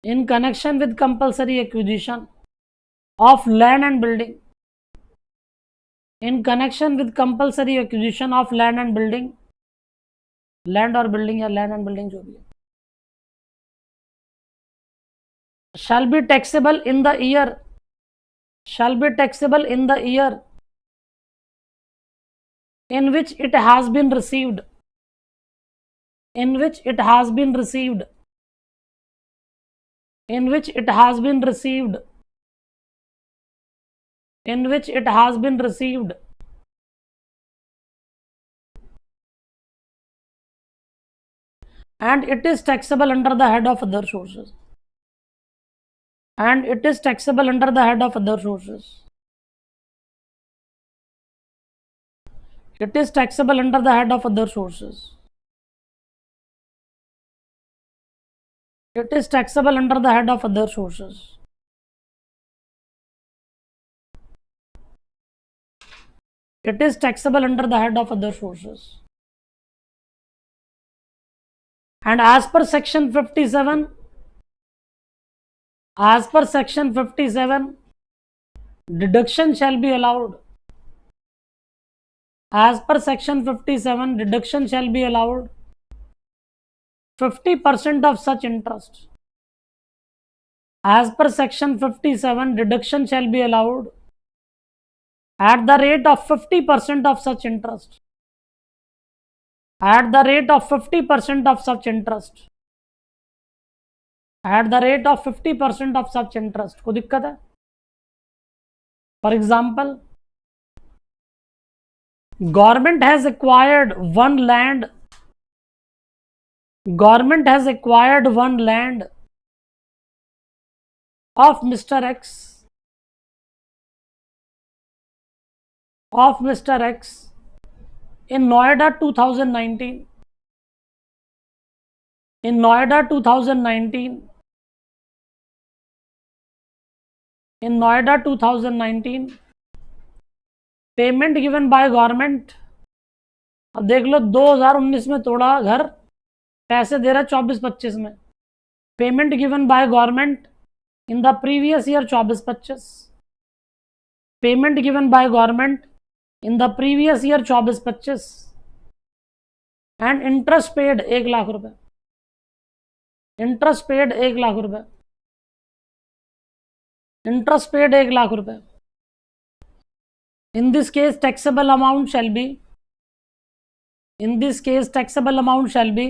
A: in connection with compulsory acquisition of land and building, in connection with compulsory acquisition of land and building, land और building या land and building जो भी है, shall be taxable in the year, shall be taxable in the year in which it has been received, in which it has been received, in which it has been received, in which it has been received, and it is taxable under the head of other sources, and it is taxable under the head of other sources, it is taxable under the head of other sources, it is taxable under the head of other sources, it is taxable under the head of other sources, and as per section 57, as per section 57, deduction shall be allowed, As per section 57, deduction shall be allowed 50% of such interest. As per section 57, deduction shall be allowed at the rate of 50% of such interest. At the rate of 50% of such interest. At the rate of 50% of such interest. कोई दिक्कत है? For example, government has acquired one land. Government has acquired one land of Mr. X. Of Mr. X in Noida 2019. In Noida 2019. In Noida 2019. Payment given by government. अब देख लो 2019 में तोड़ा घर, पैसे दे रहा 24-25 में. Payment given by government in the previous year 24-25. Payment given by government in the previous year 24-25 and interest paid 1 lakh रुपए. Interest paid 1 lakh रुपए. इंटरेस्ट पेड 1 लाख रुपए. In this case, taxable amount shall be. In this case, taxable amount shall be.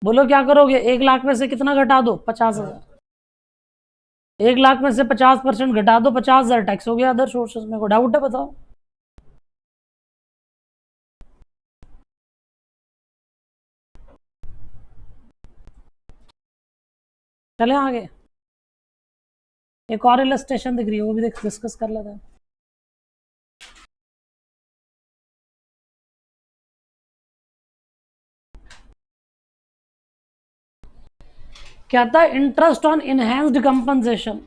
A: बोलो क्या करोगे? 1 लाख में से कितना घटा दो? 50,000. 1 लाख में से 50% घटा दो, 50,000 टैक्स हो गया अदर सोर्सेस में. को डाउट है? बताओ. चले आगे. एक और इलस्ट्रेशन दिख रही है, वो भी डिस्कस कर लेते हैं. क्या था? Interest on enhanced compensation.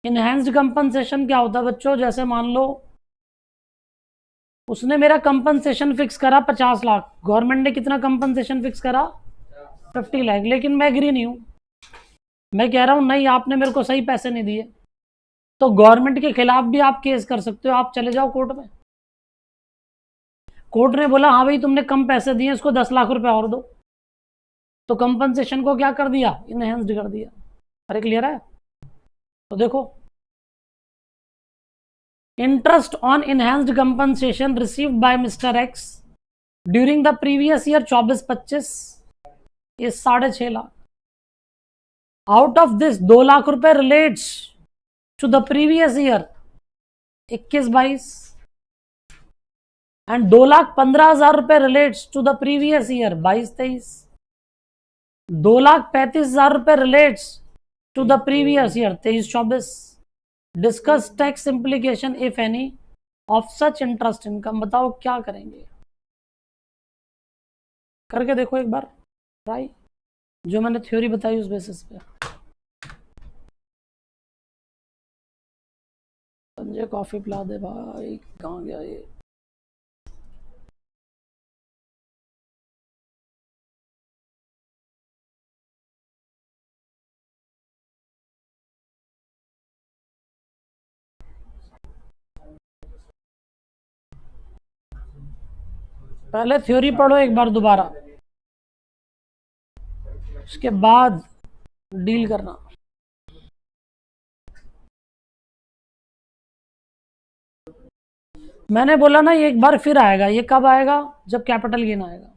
A: Enhanced compensation क्या होता है बच्चों? जैसे मान लो उसने मेरा कंपनसेशन फिक्स करा 50 लाख. गवर्नमेंट ने कितना कंपनसेशन फिक्स करा? 50 लाख. लेकिन मैं एग्री नहीं हूं. मैं कह रहा हूं नहीं, आपने मेरे को सही पैसे नहीं दिए. तो गवर्नमेंट के खिलाफ भी आप केस कर सकते हो. आप चले जाओ कोर्ट में. कोर्ट ने बोला हाँ भाई तुमने कम पैसे दिए, इसको 10 लाख रुपए और दो. तो कंपनसेशन को क्या कर दिया? इनहैंस्ड कर दिया. अरे क्लियर है? तो देखो, interest on enhanced compensation received by mister X during the previous year 24-25 is 6.5 lakh. Out of this 2 lakh रुपए relates to the previous year 21-22 and 2,15,000 रुपए relates to the previous year 22-23. 2,35,000 रुपए relates to the previous year 23-24. Discuss tax implication if any of such interest income. बताओ क्या करेंगे? करके देखो एक बार try, जो मैंने थ्योरी बताई उस बेसिस पे. संजय कॉफी पिला दे भाई. कहाँ गया ये? पहले थ्योरी पढ़ो एक बार दोबारा, उसके बाद डील करना. मैंने बोला ना ये एक बार फिर आएगा. ये कब आएगा? जब कैपिटल गेन आएगा.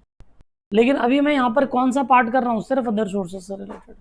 A: लेकिन अभी मैं यहां पर कौन सा पार्ट कर रहा हूं? सिर्फ अदर सोर्सेस से रिलेटेड.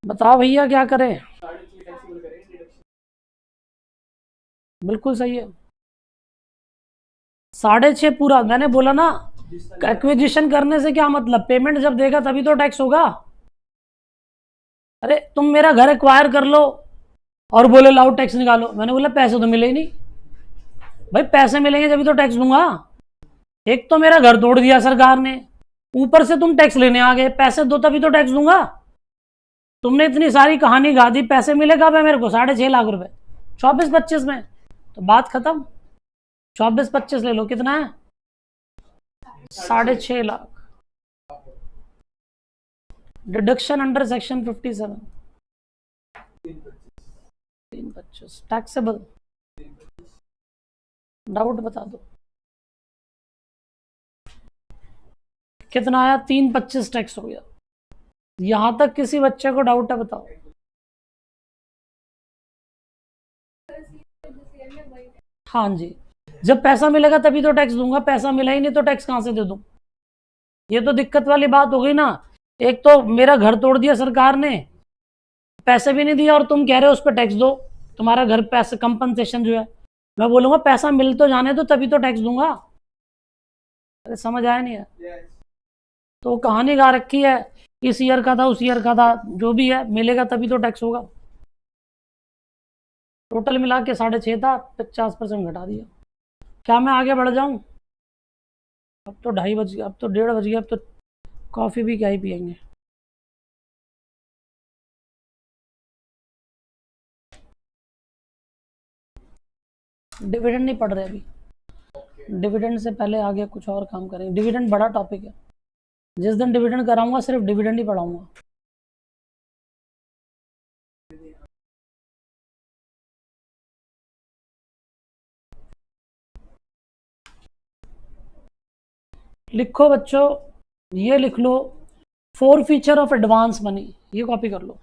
A: बताओ भैया क्या करें?
B: 6.5 टैक्सेबल करें डिडक्शन.
A: बिल्कुल सही है. 6.5 पूरा. मैंने बोला ना एक्विजिशन करने से क्या मतलब, पेमेंट जब देगा तभी तो टैक्स होगा। अरे तुम मेरा घर एक्वायर कर लो और बोले लाओ टैक्स निकालो, मैंने बोला पैसे तो मिले ही नहीं। भाई पैसे मिलेंगे जब तो टैक्स दूंगा। एक तो मेरा घर तोड़ दिया सरकार ने, ऊपर से तुम टैक्स लेने आ गए, पैसे दो तभी तो टैक्स दूंगा। तुमने इतनी सारी कहानी गा दी, पैसे मिले कब है मेरे को, 6.5 लाख रुपए 24-25 में, तो बात खत्म। 24-25 ले लो, कितना है, 6.5 lakh. Deduction under section 57, 325 taxable. Doubt बता दो कितना आया, 325 टैक्स हो गया। यहां तक किसी बच्चे को डाउट है, बताओ। हाँ जी, जब पैसा मिलेगा तभी तो टैक्स दूंगा, पैसा मिला ही नहीं तो टैक्स कहां से दे दूं। ये तो दिक्कत वाली बात हो गई ना। एक तो मेरा घर तोड़ दिया सरकार ने, पैसे भी नहीं दिया, और तुम कह रहे हो उस पर टैक्स दो। तुम्हारा घर पैसे कंपनसेशन जो है, मैं बोलूंगा पैसा मिल तो जाने दो तभी तो टैक्स दूंगा। अरे समझ आया नहीं है, तो कहानी गा रखी है, इस ईयर का था, उस ईयर का था, जो भी है मिलेगा तभी तो टैक्स होगा। टोटल मिला के 6.5 था, 50% घटा दिया। क्या मैं आगे बढ़ जाऊं? अब तो 2:30 बज गया, अब तो 1:30 बज गया, अब तो कॉफी भी क्या ही पियेंगे। डिविडेंड नहीं पढ़ रहे अभी, डिविडेंड से पहले आगे कुछ और काम करेंगे। डिविडेंड बड़ा टॉपिक है, जिस दिन डिविडेंड कराऊंगा सिर्फ डिविडेंड ही पढ़ाऊंगा। लिखो बच्चों, ये लिख लो, 4 फीचर ऑफ एडवांस मनी, ये कॉपी कर लो।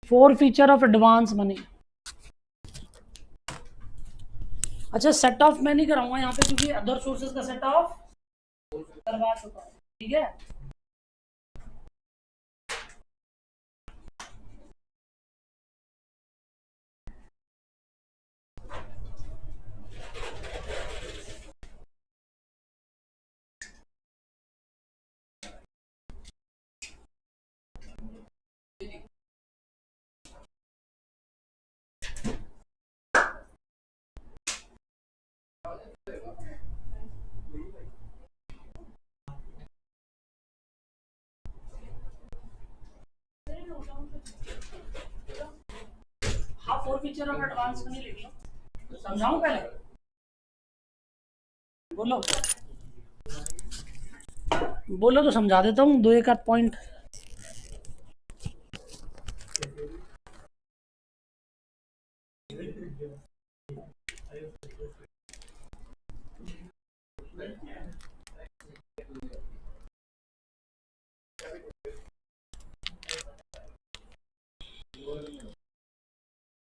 A: 4 फीचर ऑफ एडवांस मनी। अच्छा, सेट ऑफ मैं नहीं कराऊंगा यहाँ पे, क्योंकि अदर सोर्सेज का सेट ऑफ करवा चुका हूँ, ठीक है। हाँ, 4 फीचर ऑफ एडवांस मनी लिख लो। समझाऊं पहले, बोलो बोलो तो समझा देता हूँ, 2-1 पॉइंट।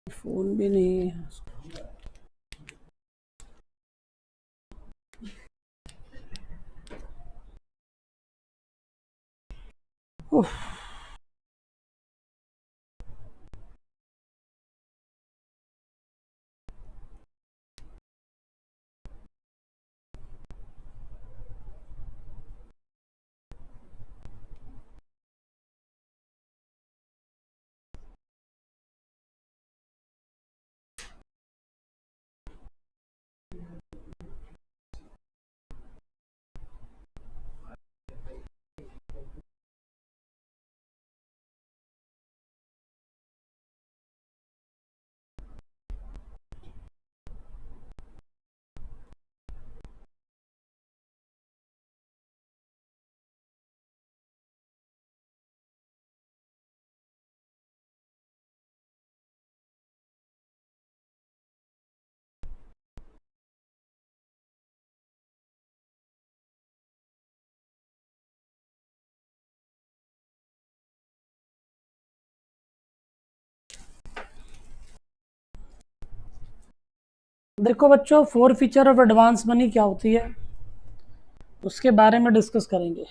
A: फोन भी नहीं है। उफ, देखो बच्चों, 4 फीचर ऑफ एडवांस मनी क्या होती है उसके बारे में डिस्कस करेंगे।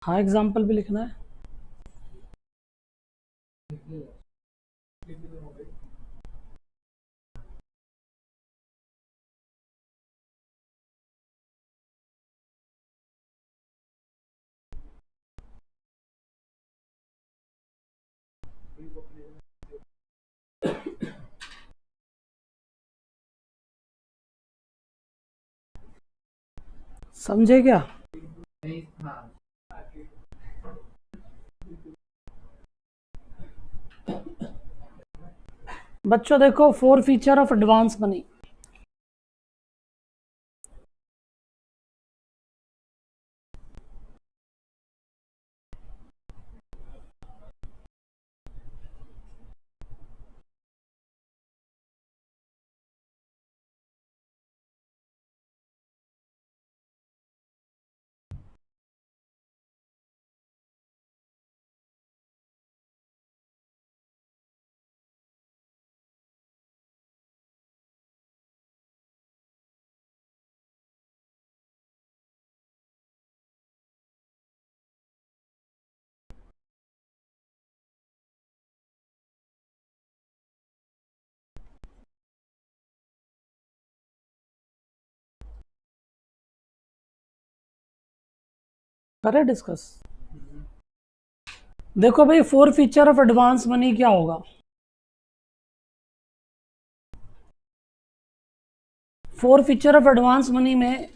A: हाँ एग्जाम्पल भी लिखना है। समझे क्या? बच्चों देखो, 4 फीचर ऑफ एडवांस मनी। करें डिस्कस। देखो भाई, 4 फीचर ऑफ एडवांस मनी क्या होगा? 4 फीचर ऑफ एडवांस मनी में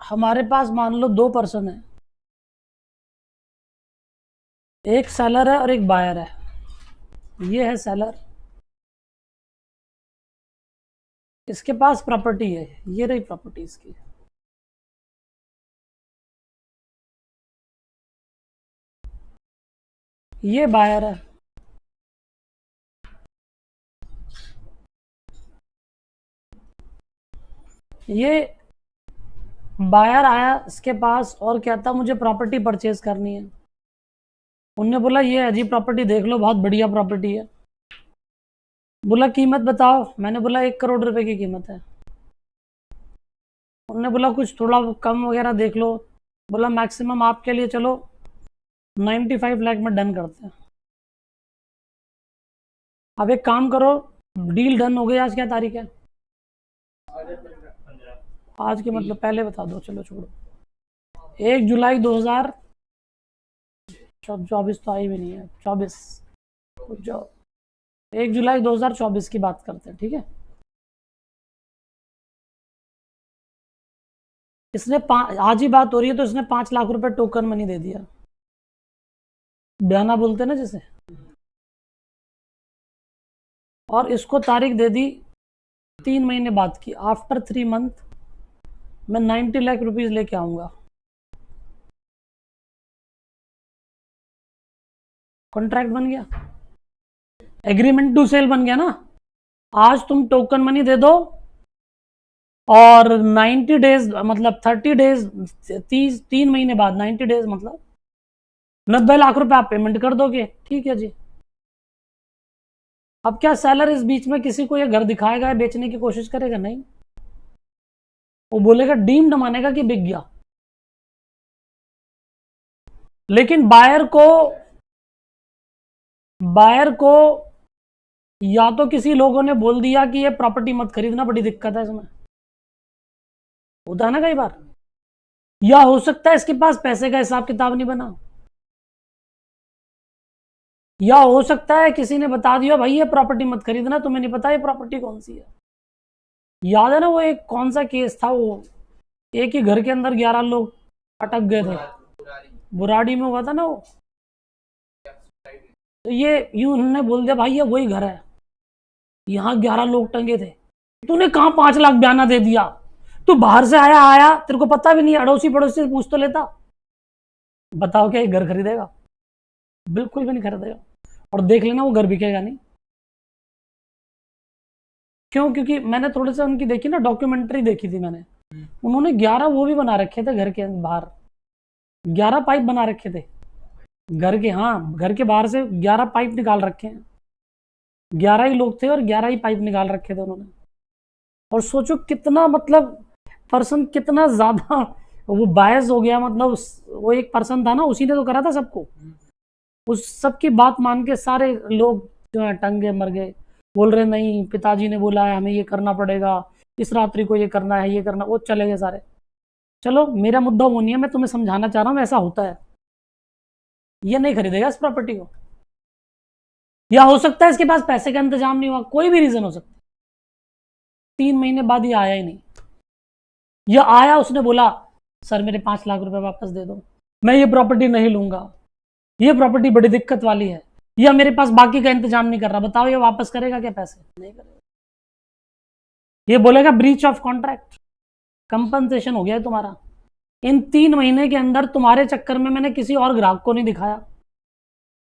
A: हमारे पास मान लो 2 पर्सन है, एक सेलर है और एक बायर है। ये है सेलर, इसके पास प्रॉपर्टी है, ये रही प्रॉपर्टी इसकी। ये बायर है, ये बायर आया इसके पास और कहता मुझे प्रॉपर्टी परचेज करनी है। उनने बोला ये अजीब प्रॉपर्टी देख लो, बहुत बढ़िया प्रॉपर्टी है। बोला कीमत बताओ, मैंने बोला 1 करोड़ रुपए की कीमत है। उन्होंने बोला कुछ थोड़ा कम वगैरह देख लो। बोला मैक्सिमम आपके लिए चलो 95 लाख में डन करते हैं। अब एक काम करो, डील डन हो गई। आज क्या तारीख है? आज के मतलब पहले बता दो, चलो छोड़ो। 1 जुलाई 2024 तो आई भी नहीं है, 24 जो 1 जुलाई 2024 की बात करते हैं, ठीक है। इसने आज ही बात हो रही है तो इसने 5 लाख रुपए टोकन मनी दे दिया, बयाना बोलते ना जैसे। और इसको तारीख दे दी 3 महीने बाद की। आफ्टर 3 मंथ मैं 90 लाख रुपीज लेके आऊंगा। कॉन्ट्रैक्ट बन गया, एग्रीमेंट टू सेल बन गया ना। आज तुम टोकन मनी दे दो और 90 डेज मतलब 30 डेज 3 महीने बाद 90 डेज मतलब 90 लाख रुपए आप पेमेंट कर दोगे, ठीक है जी। अब क्या सेलर इस बीच में किसी को ये घर दिखाएगा, बेचने की कोशिश करेगा? नहीं, वो बोलेगा डीम्ड मानेगा कि बिक गया। लेकिन बायर को या तो किसी लोगों ने बोल दिया कि ये प्रॉपर्टी मत खरीदना, बड़ी दिक्कत है इसमें, होता है ना कई बार। या हो सकता है इसके पास पैसे का हिसाब किताब नहीं बना, या हो सकता है किसी ने बता दिया भाई ये प्रॉपर्टी मत खरीदना, तुम्हें नहीं पता ये प्रॉपर्टी कौन सी है। याद है ना वो एक कौन सा केस था, वो एक ही घर के अंदर 11 लोग अटक गए थे, बुराड़ी में हुआ था ना वो। तो ये यूं उन्होंने बोल दिया भाई ये वही घर है, यहाँ 11 लोग टंगे थे। तूने कहाँ 5 लाख बयाना दे दिया? तू बाहर से आया तेरे को पता भी नहीं, अड़ोसी पड़ोसी से पूछ तो लेता। बताओ क्या ये घर खरीदेगा? बिल्कुल भी नहीं खरीदेगा। और देख लेना वो घर बिकेगा नहीं। क्यों? क्योंकि मैंने थोड़े से उनकी देखी ना, डॉक्यूमेंट्री देखी थी मैंने। उन्होंने 11 वो भी बना रखे थे घर के बाहर, 11 पाइप बना रखे थे घर के। हाँ, घर के बाहर से 11 पाइप निकाल रखे हैं। 11 ही लोग थे और 11 ही पाइप निकाल रखे थे उन्होंने। और सोचो कितना मतलब पर्सन कितना ज्यादा वो बायस हो गया, मतलब वो एक पर्सन था ना, उसी ने तो करा था सबको। उस सबकी बात मान के सारे लोग जो है टंगे मर गए, बोल रहे नहीं पिताजी ने बोला है हमें ये करना पड़ेगा, इस रात्रि को ये करना है, ये करना, वो चले गए सारे। चलो मेरा मुद्दा वो नहीं है, मैं तुम्हें समझाना चाह रहा हूँ ऐसा होता है। ये नहीं खरीदेगा इस प्रॉपर्टी को, या हो सकता है इसके पास पैसे का इंतजाम नहीं हुआ, कोई भी रीजन हो सकता है। 3 महीने बाद ये आया ही नहीं, या आया उसने बोला सर मेरे 5 लाख रुपए वापस दे दो, मैं ये प्रॉपर्टी नहीं लूंगा, ये प्रॉपर्टी बड़ी दिक्कत वाली है, या मेरे पास बाकी का इंतजाम नहीं कर रहा, बताओ ये वापस करेगा क्या पैसे? नहीं करेगा। ये बोलेगा ब्रीच ऑफ कॉन्ट्रैक्ट, कंपनसेशन हो गया है तुम्हारा। इन 3 महीने के अंदर तुम्हारे चक्कर में मैंने किसी और ग्राहक को नहीं दिखाया,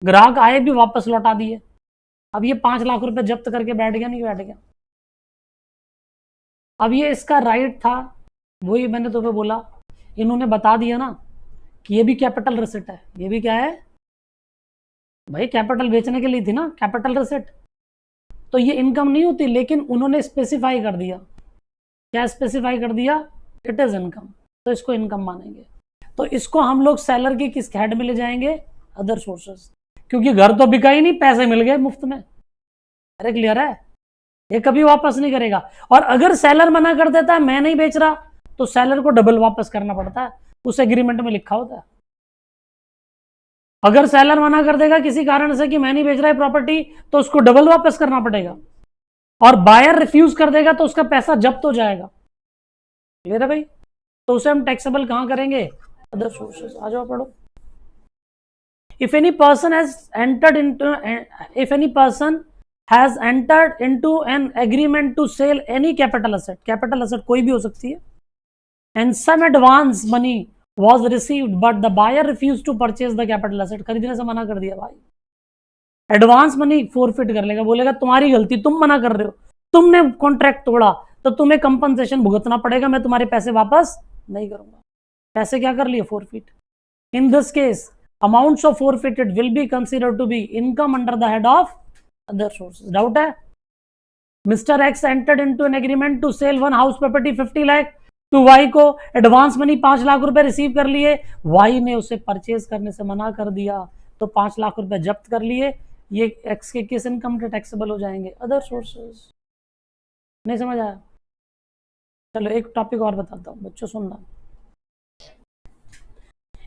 A: ग्राहक आए भी वापस लौटा दिए, अब ये 5 लाख रुपए जब्त करके बैठ गया, नहीं बैठ गया? अब ये इसका राइट था, वही मैंने तुम्हें बोला, इन्होंने बता दिया ना कि ये भी कैपिटल रिसिट है। ये भी क्या है भाई, कैपिटल बेचने के लिए थी ना कैपिटल रिसिट, तो ये इनकम नहीं होती, लेकिन उन्होंने स्पेसिफाई कर दिया। क्या स्पेसिफाई कर दिया? इट इज इनकम, तो इसको इनकम मानेंगे। तो इसको हम लोग सेलर की किस हेड में ले जाएंगे? अदर सोर्सेस, क्योंकि घर तो बिका ही नहीं, पैसे मिल गए मुफ्त में। अरे क्लियर है? ये कभी वापस नहीं करेगा। और अगर सेलर मना कर देता है मैं नहीं बेच रहा, तो सेलर को डबल वापस करना पड़ता है, उस एग्रीमेंट में लिखा होता है। अगर सेलर मना कर देगा किसी कारण से कि मैं नहीं बेच रहा है प्रॉपर्टी, तो उसको डबल वापस करना पड़ेगा, और बायर रिफ्यूज कर देगा तो उसका पैसा जब्त हो जाएगा। क्लियर है भाई? तो उसे हम टैक्सेबल कहां करेंगे? Other sources. आ जाओ पढ़ो। If any person has entered into an agreement to sell any capital asset कोई भी हो सकती है, and some advance money was received but the buyer refused to purchase the capital asset, खरीदने से मना कर दिया भाई, एडवांस मनी फोरफिट कर लेगा, बोलेगा तुम्हारी गलती, तुम मना कर रहे हो, तुमने कॉन्ट्रैक्ट तोड़ा, तो तुम्हें कंपनसेशन भुगतना पड़ेगा, मैं तुम्हारे पैसे वापस नहीं करूंगा। पैसे क्या कर लिए? Forfeit. In this case amounts of forfeited will be considered to be income under the head of other sources. Doubt है? Mr. X entered into an agreement to sell one house property 50 lakh to Y को, advance money 5 lakh रुपए receive कर लिए, Y ने उसे purchase करने से मना कर दिया, तो 5 लाख रुपए जब्त कर लिए, ये X के किस इनकम के टैक्सेबल हो जाएंगे? Other sources. नहीं समझ आया? चलो एक टॉपिक और बताता हूं बच्चों, सुनना।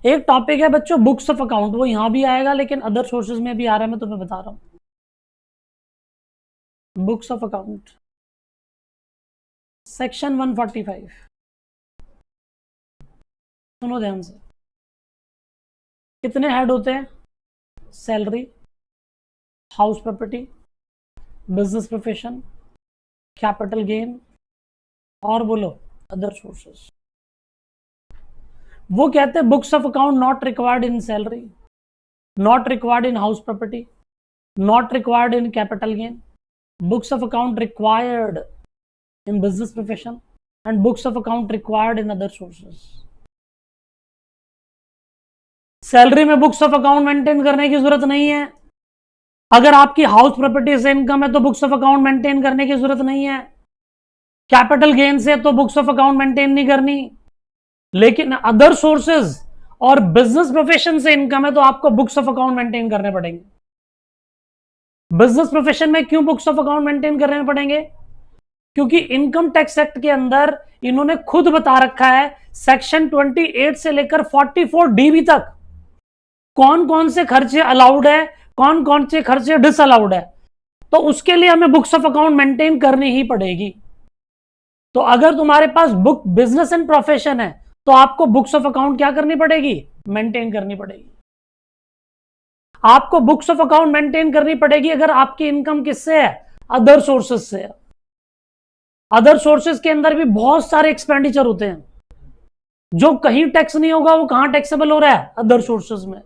A: एक टॉपिक है बच्चों बुक्स ऑफ अकाउंट, वो यहां भी आएगा लेकिन अदर सोर्सेज में भी आ रहा है, मैं तुम्हें बता रहा हूं। बुक्स ऑफ अकाउंट सेक्शन 145, सुनो ध्यान से। कितने हेड होते हैं? Salary, house property, business profession, capital gain, और बोलो अदर सोर्सेज। वो कहते हैं books of account not required in salary, not required in house property, not required in capital gain, books of account required in business profession, and books of account required in other sources. Salary में books of account maintain करने की जरूरत नहीं है। अगर आपकी house property से income है तो बुक्स ऑफ अकाउंट मेंटेन करने की जरूरत नहीं है। कैपिटल गेन से तो बुक्स ऑफ अकाउंट मेंटेन नहीं करनी, लेकिन अदर सोर्सेज और बिजनेस प्रोफेशन से इनकम है तो आपको बुक्स ऑफ अकाउंट मेंटेन करने पड़ेंगे। बिजनेस प्रोफेशन में क्यों बुक्स ऑफ अकाउंट मेंटेन करने पड़ेंगे? क्योंकि इनकम टैक्स एक्ट के अंदर इन्होंने खुद बता रखा है, सेक्शन 28 से लेकर 44D तक कौन कौन से खर्चे अलाउड है, कौन कौन से खर्चे डिसअलाउड है, तो उसके लिए हमें बुक्स ऑफ अकाउंट मेंटेन करनी ही पड़ेगी। तो अगर तुम्हारे पास बुक बिजनेस एंड प्रोफेशन है तो आपको बुक्स ऑफ अकाउंट क्या करनी पड़ेगी? मेंटेन करनी पड़ेगी। आपको बुक्स ऑफ अकाउंट मेंटेन करनी पड़ेगी अगर आपकी इनकम किससे है? अदर सोर्सेज से है। अदर सोर्सेज के अंदर भी बहुत सारे एक्सपेंडिचर होते हैं, जो कहीं टैक्स नहीं होगा वो कहां टैक्सेबल हो रहा है? अदर सोर्सेज में।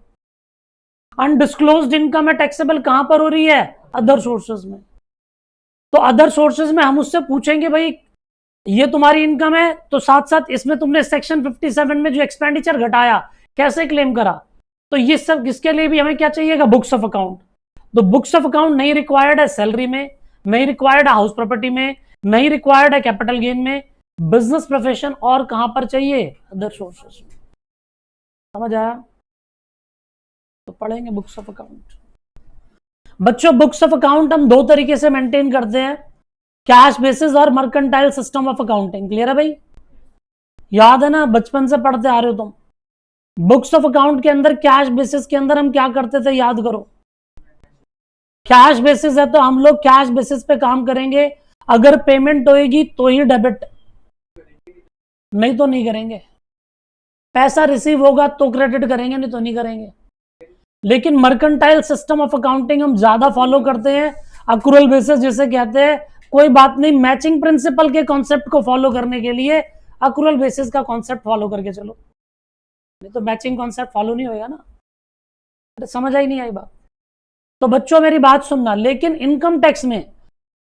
A: अनडिस्क्लोज्ड इनकम है टैक्सेबल कहां पर हो रही है? अदर सोर्सेज में। तो अदर सोर्सेज में हम उससे पूछेंगे भाई ये तुम्हारी इनकम है, तो साथ साथ इसमें तुमने सेक्शन 57 में जो एक्सपेंडिचर घटाया कैसे क्लेम करा? तो ये सब इसके लिए भी हमें क्या चाहिएगा? Books of account. तो बुक्स ऑफ अकाउंट नहीं रिक्वायर्ड है सैलरी में, नहीं रिक्वायर्ड है हाउस प्रॉपर्टी में, नहीं रिक्वायर्ड है कैपिटल गेन में, बिजनेस प्रोफेशन और कहां पर चाहिए, अदर सोर्सेस। समझ आया? तो पढ़ेंगे बुक्स ऑफ अकाउंट। बच्चों बुक्स ऑफ अकाउंट हम दो तरीके से मेंटेन करते हैं, कैश बेसिस और mercantile system of accounting. Clear है भाई? याद है ना, बचपन से पढ़ते आ रहे हो तुम। बुक्स ऑफ अकाउंट के अंदर कैश बेसिस के अंदर हम क्या करते थे, याद करो। कैश बेसिस है तो हम लोग कैश बेसिस पे काम करेंगे, अगर पेमेंट होएगी तो ही डेबिट, नहीं तो नहीं करेंगे। पैसा रिसीव होगा तो क्रेडिट करेंगे, नहीं तो नहीं करेंगे। लेकिन मर्केंटाइल सिस्टम ऑफ अकाउंटिंग हम ज्यादा फॉलो करते हैं, अक्रूअल बेसिस जिसे कहते हैं। कोई बात नहीं, मैचिंग प्रिंसिपल के कॉन्सेप्ट को फॉलो करने के लिए अक्रूअल बेसिस का कॉन्सेप्ट फॉलो करके चलो, नहीं तो मैचिंग कॉन्सेप्ट फॉलो नहीं होएगा ना। अरे समझ आई नहीं आई बात? तो बच्चों मेरी बात सुनना, लेकिन इनकम टैक्स में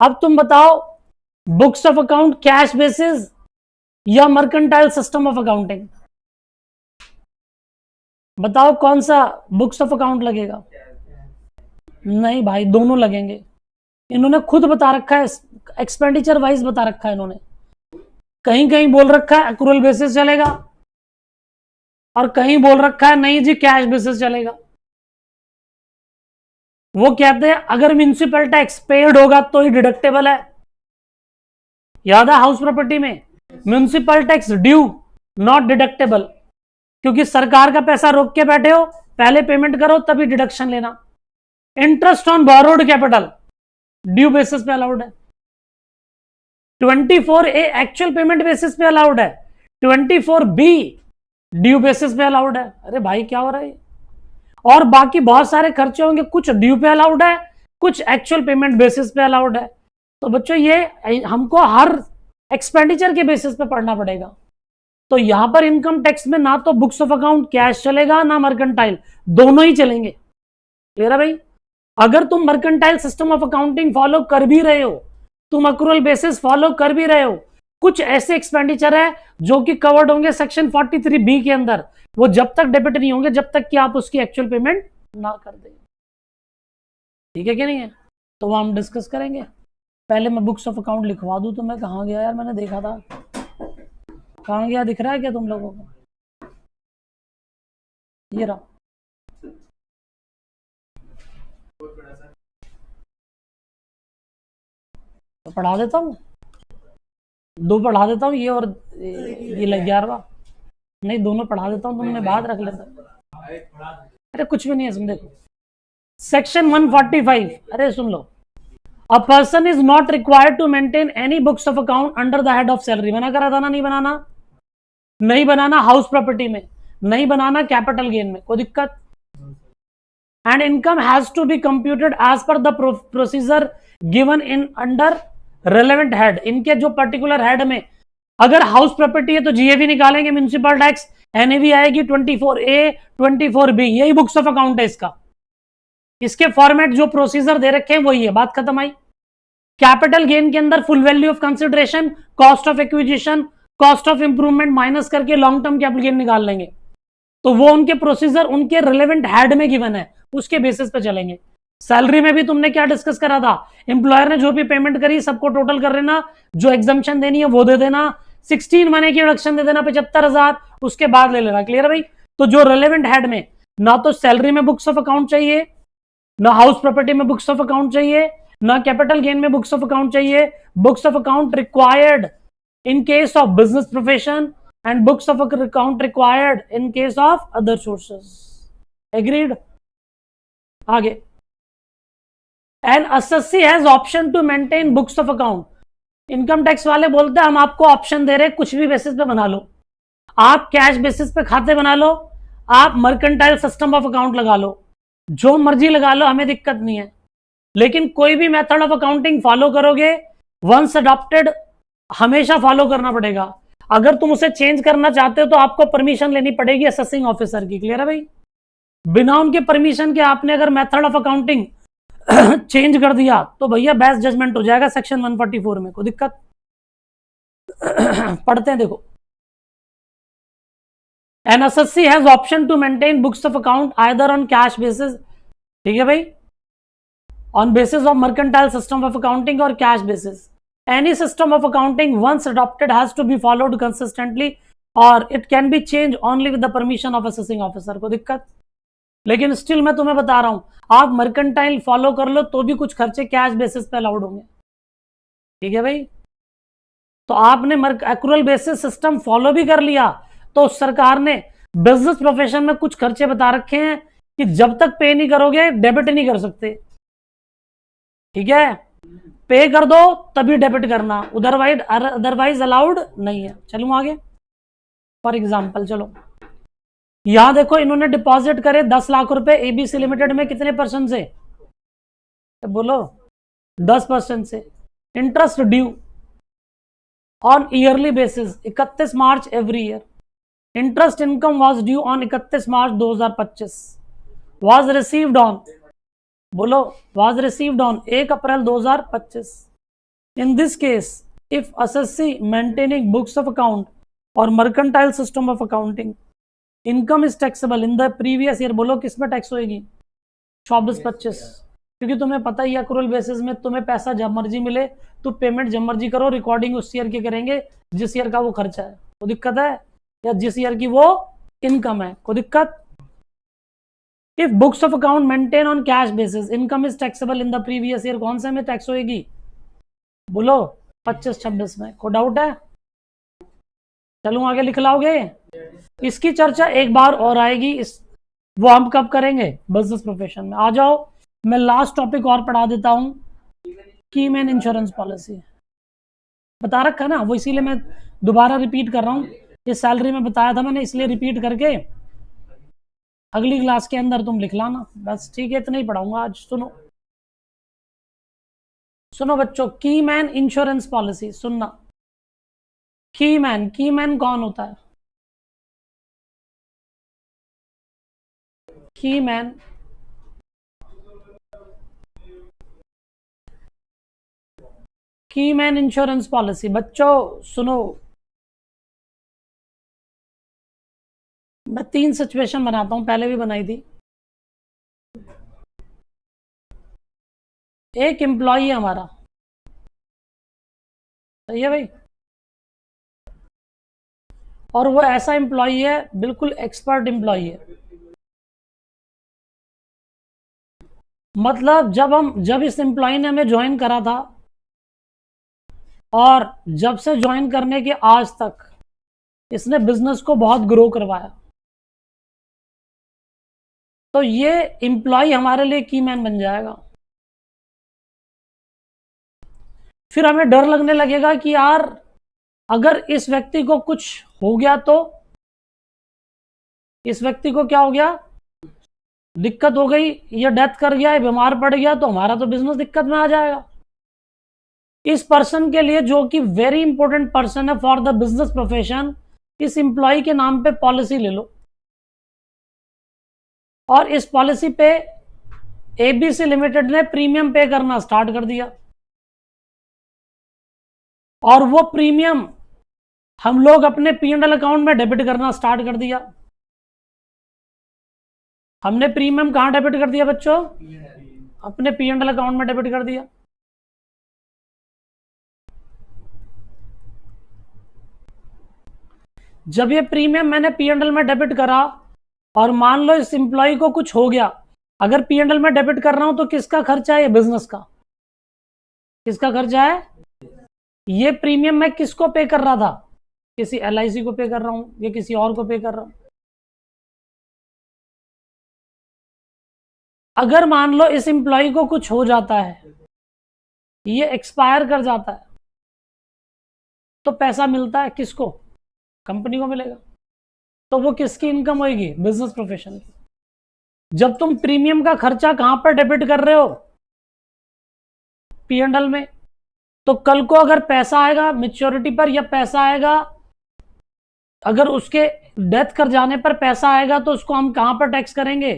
A: अब तुम बताओ, books of account cash basis या मर्केंटाइल सिस्टम ऑफ अकाउंटिंग, बताओ कौन सा बुक्स ऑफ अकाउंट लगेगा? नहीं भाई, दोनों लगेंगे। इन्होंने खुद बता रखा है, एक्सपेंडिचर वाइज बता रखा है इन्होंने। कहीं कहीं बोल रखा है अक्रूअल बेसिस चलेगा, और कहीं बोल रखा है नहीं जी कैश बेसिस चलेगा। वो कहते हैं अगर म्युनिसिपल टैक्स पेड होगा तो ही डिडक्टेबल है। याद है हाउस प्रॉपर्टी में, municipal tax due not deductible, क्योंकि सरकार का पैसा रोक के बैठे हो, पहले पेमेंट करो तभी डिडक्शन लेना। Interest on borrowed capital due basis पे अलाउड है। 24A एक्चुअल पेमेंट बेसिस पे अलाउड है, 24B ड्यू बेसिस पे अलाउड है। अरे भाई क्या हो रहा है? और बाकी बहुत सारे खर्चे होंगे, कुछ ड्यू पे अलाउड है, कुछ एक्चुअल पेमेंट बेसिस पे अलाउड है। तो बच्चों ये हमको हर एक्सपेंडिचर के बेसिस पे पढ़ना पड़ेगा। तो यहां पर इनकम टैक्स में ना तो बुक्स ऑफ अकाउंट कैश चलेगा ना मर्केंटाइल, दोनों ही चलेंगे। क्लियर है भाई? अगर तुम mercantile system of accounting follow कर भी रहे हो, तुम अक्रूअल बेसिस फॉलो कर भी रहे हो, कुछ ऐसे एक्सपेंडिचर है जो कि कवर्ड होंगे सेक्शन 43B के अंदर, वो जब तक डेबिट नहीं होंगे जब तक कि आप उसकी एक्चुअल पेमेंट ना कर दें। ठीक है कि नहीं है? तो वो हम डिस्कस करेंगे। पहले मैं बुक्स ऑफ अकाउंट लिखवा दूं। तो मैं कहां गया यार, मैंने देखा था, कहां गया, दिख रहा है क्या तुम लोगों को? ये रहा। तो पढ़ा देता हूँ, दो पढ़ा देता हूँ, ये और ये 11वां, नहीं दोनों पढ़ा देता हूँ, तुमने बात रख लेता। अरे कुछ भी नहीं है, सुन देखो सेक्शन 145। अरे सुन लो, a person is not required to maintain any books of account under the head of salary. मना करा था ना, नहीं बनाना, नहीं बनाना हाउस प्रॉपर्टी में, नहीं बनाना कैपिटल गेन में, कोई दिक्कत। And income has to be computed as per the procedure given in under relevant head. इनके जो पर्टिकुलर हेड में, अगर हाउस प्रॉपर्टी है तो जीएवी निकालेंगे, म्युनिसिपल टैक्स, एनएवी आएगी, 24A 24B, यही बुक्स ऑफ अकाउंट है इसका। इसके फॉर्मेट जो प्रोसीजर दे रखे हैं वही है, बात खत्म आई। कैपिटल गेन के अंदर full value of consideration, cost of acquisition, cost of improvement minus करके लॉन्ग टर्म कैपिटल गेन निकाल लेंगे। तो वो उनके प्रोसीजर उनके रिलेवेंट हेड में गिवन है, उसके बेसिस पे चलेंगे। सैलरी में भी तुमने क्या डिस्कस करा था, एम्प्लॉयर ने जो भी पेमेंट करी सबको टोटल कर लेना, जो एग्जम्पशन देनी है वो दे देना, 16 महीने की रिडक्शन दे देना 75,000, उसके बाद ले लेना। क्लियर है भाई? तो जो रिलेवेंट हेड में, ना तो सैलरी में बुक्स ऑफ अकाउंट चाहिए, ना हाउस प्रॉपर्टी में बुक्स ऑफ अकाउंट चाहिए, ना कैपिटल गेन में बुक्स ऑफ अकाउंट चाहिए। Books of account required in case of business profession and books of account required in case of other sources. Agreed? आगे, an assessee has option to maintain books of account. Income tax वाले बोलते हैं हम आपको option दे रहे हैं, कुछ भी बेसिस पे बना लो, आप कैश बेसिस पे खाते बना लो, आप मर्केंटाइल सिस्टम ऑफ अकाउंट लगा लो, जो मर्जी लगा लो, हमें दिक्कत नहीं है। लेकिन कोई भी मेथड ऑफ अकाउंटिंग फॉलो करोगे, वंस अडॉप्टेड हमेशा फॉलो करना पड़ेगा। अगर तुम उसे चेंज करना चाहते हो तो आपको परमिशन लेनी पड़ेगी असेसिंग ऑफिसर की। क्लियर है भाई? बिना उनके परमिशन के आपने अगर मेथड ऑफ अकाउंटिंग चेंज कर दिया तो भैया बेस्ट जजमेंट हो जाएगा सेक्शन 144 में, कोई दिक्कत। पढ़ते हैं, देखो, an assessee has option to maintain books of account either on cash basis, ठीक है भाई, on basis of mercantile system of accounting और cash basis. Any system of accounting once adopted has to be followed consistently or it can be changed only with the permission of assessing officer. को दिक्कत? लेकिन still मैं तुम्हें बता रहा हूं, आप मर्केंटाइल फॉलो कर लो तो भी कुछ खर्चे कैश बेसिस पे अलाउड होंगे। ठीक है भाई, तो आपने एक्रूअल बेसिस सिस्टम फॉलो भी कर लिया तो सरकार ने बिजनेस प्रोफेशन में कुछ खर्चे बता रखे हैं कि जब तक पे नहीं करोगे डेबिट नहीं कर सकते। ठीक है, पे कर दो तभी डेबिट करना, अदरवाइज अलाउड नहीं है। चलूं आगे। फॉर एग्जाम्पल चलो यहां देखो, इन्होंने डिपॉजिट करे 10 लाख रुपए एबीसी लिमिटेड में, कितने परसेंट से? बोलो 10% से। Interest due on yearly basis 31 March every year. Interest income was due on 31 March 2025, was received on, बोलो was received on 1 April 2025। In this case if assessee maintaining books of account और mercantile system of accounting income is taxable in the previous year, बोलो किस में tax होएगी? 24-25, क्योंकि तुम्हें पता ही है एक्रूअल बेसिस में तुम्हें पैसा जब मर्जी मिले तो पेमेंट जब मर्जी करो, रिकॉर्डिंग उस ईयर की करेंगे जिस ईयर का वो खर्चा है। कोई दिक्कत है? या जिस ईयर की वो इनकम है, कोई दिक्कत? If books of account maintain on cash basis income is taxable in the previous year, कौन से में टैक्स होएगी? बोलो 25-26 में। कोई डाउट है? चलूं आगे, लिख लाओगे? इसकी चर्चा एक बार और आएगी, इस वो हम कब करेंगे? बिजनेस प्रोफेशन में। आ जाओ, मैं लास्ट टॉपिक और पढ़ा देता हूं, की मैन इंश्योरेंस पॉलिसी। बता रखा है ना, वो इसीलिए मैं दोबारा रिपीट कर रहा हूं। ये सैलरी में बताया था मैंने, इसलिए रिपीट करके अगली क्लास के अंदर तुम लिख लाना बस। ठीक है, इतना ही पढ़ाऊंगा आज। सुनो सुनो बच्चों, की मैन इंश्योरेंस पॉलिसी सुनना। की मैन कौन होता है? की मैन इंश्योरेंस पॉलिसी। बच्चों सुनो, मैं 3 सिचुएशन बनाता हूं, पहले भी बनाई थी। एक एम्प्लॉई है हमारा, सही है भाई, और वो ऐसा एम्प्लॉई है, बिल्कुल एक्सपर्ट एम्प्लॉई है। मतलब जब इस एम्प्लॉय ने हमें ज्वाइन करा था और जब से ज्वाइन करने के आज तक इसने बिजनेस को बहुत ग्रो करवाया, तो ये एम्प्लॉय हमारे लिए की मैन बन जाएगा। फिर हमें डर लगने लगेगा कि यार अगर इस व्यक्ति को कुछ हो गया तो, इस व्यक्ति को क्या हो गया? दिक्कत हो गई, ये डेथ कर गया, ये बीमार पड़ गया, तो हमारा तो बिजनेस दिक्कत में आ जाएगा। इस पर्सन के लिए, जो कि वेरी इंपॉर्टेंट पर्सन है फॉर द बिजनेस प्रोफेशन, इस एम्प्लॉय के नाम पे पॉलिसी ले लो और इस पॉलिसी पे एबीसी लिमिटेड ने प्रीमियम पे करना स्टार्ट कर दिया और वो प्रीमियम हम लोग अपने P&L अकाउंट में डेबिट करना स्टार्ट कर दिया। हमने प्रीमियम कहां डेबिट कर दिया बच्चों? अपने P&L अकाउंट में डेबिट कर दिया। जब ये प्रीमियम मैंने P&L में डेबिट करा और मान लो इस एम्प्लॉय को कुछ हो गया, अगर P&L में डेबिट कर रहा हूं तो किसका खर्चा है? ये बिजनेस का। किसका खर्चा है? ये प्रीमियम मैं किसको पे कर रहा था? किसी LIC को पे कर रहा हूं या किसी और को पे कर रहा हूं। अगर मान लो इस एम्प्लॉय को कुछ हो जाता है, ये एक्सपायर कर जाता है, तो पैसा मिलता है किसको? कंपनी को मिलेगा। तो वो किसकी इनकम होगी? बिजनेस प्रोफेशन की। जब तुम प्रीमियम का खर्चा कहां पर डेबिट कर रहे हो? P&L में। तो कल को अगर पैसा आएगा मैच्योरिटी पर या पैसा आएगा, अगर उसके डेथ कर जाने पर पैसा आएगा, तो उसको हम कहां पर टैक्स करेंगे?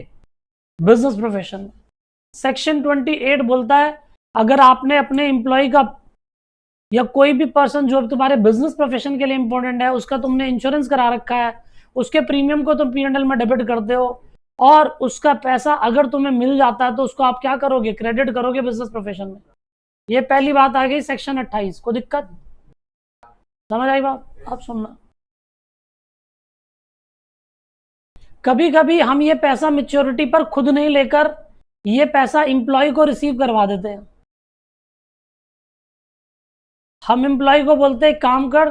A: Business profession. सेक्शन 28 बोलता है अगर आपने अपने एम्प्लॉय का या कोई भी पर्सन जो तुम्हारे बिजनेस प्रोफेशन के लिए इंपॉर्टेंट है, उसका तुमने इंश्योरेंस करा रखा है, उसके प्रीमियम को तुम P&L में डेबिट करते हो और उसका पैसा अगर तुम्हें मिल जाता है तो उसको आप क्या करोगे? क्रेडिट करोगे बिजनेस प्रोफेशन में। ये पहली बात आ गई सेक्शन 28। को दिक्कत समझ आई बात? अब सुनना, कभी कभी हम ये पैसा मैच्योरिटी पर खुद नहीं लेकर ये पैसा एम्प्लॉय को रिसीव करवा देते हैं। हम एम्प्लॉय को बोलते हैं काम कर,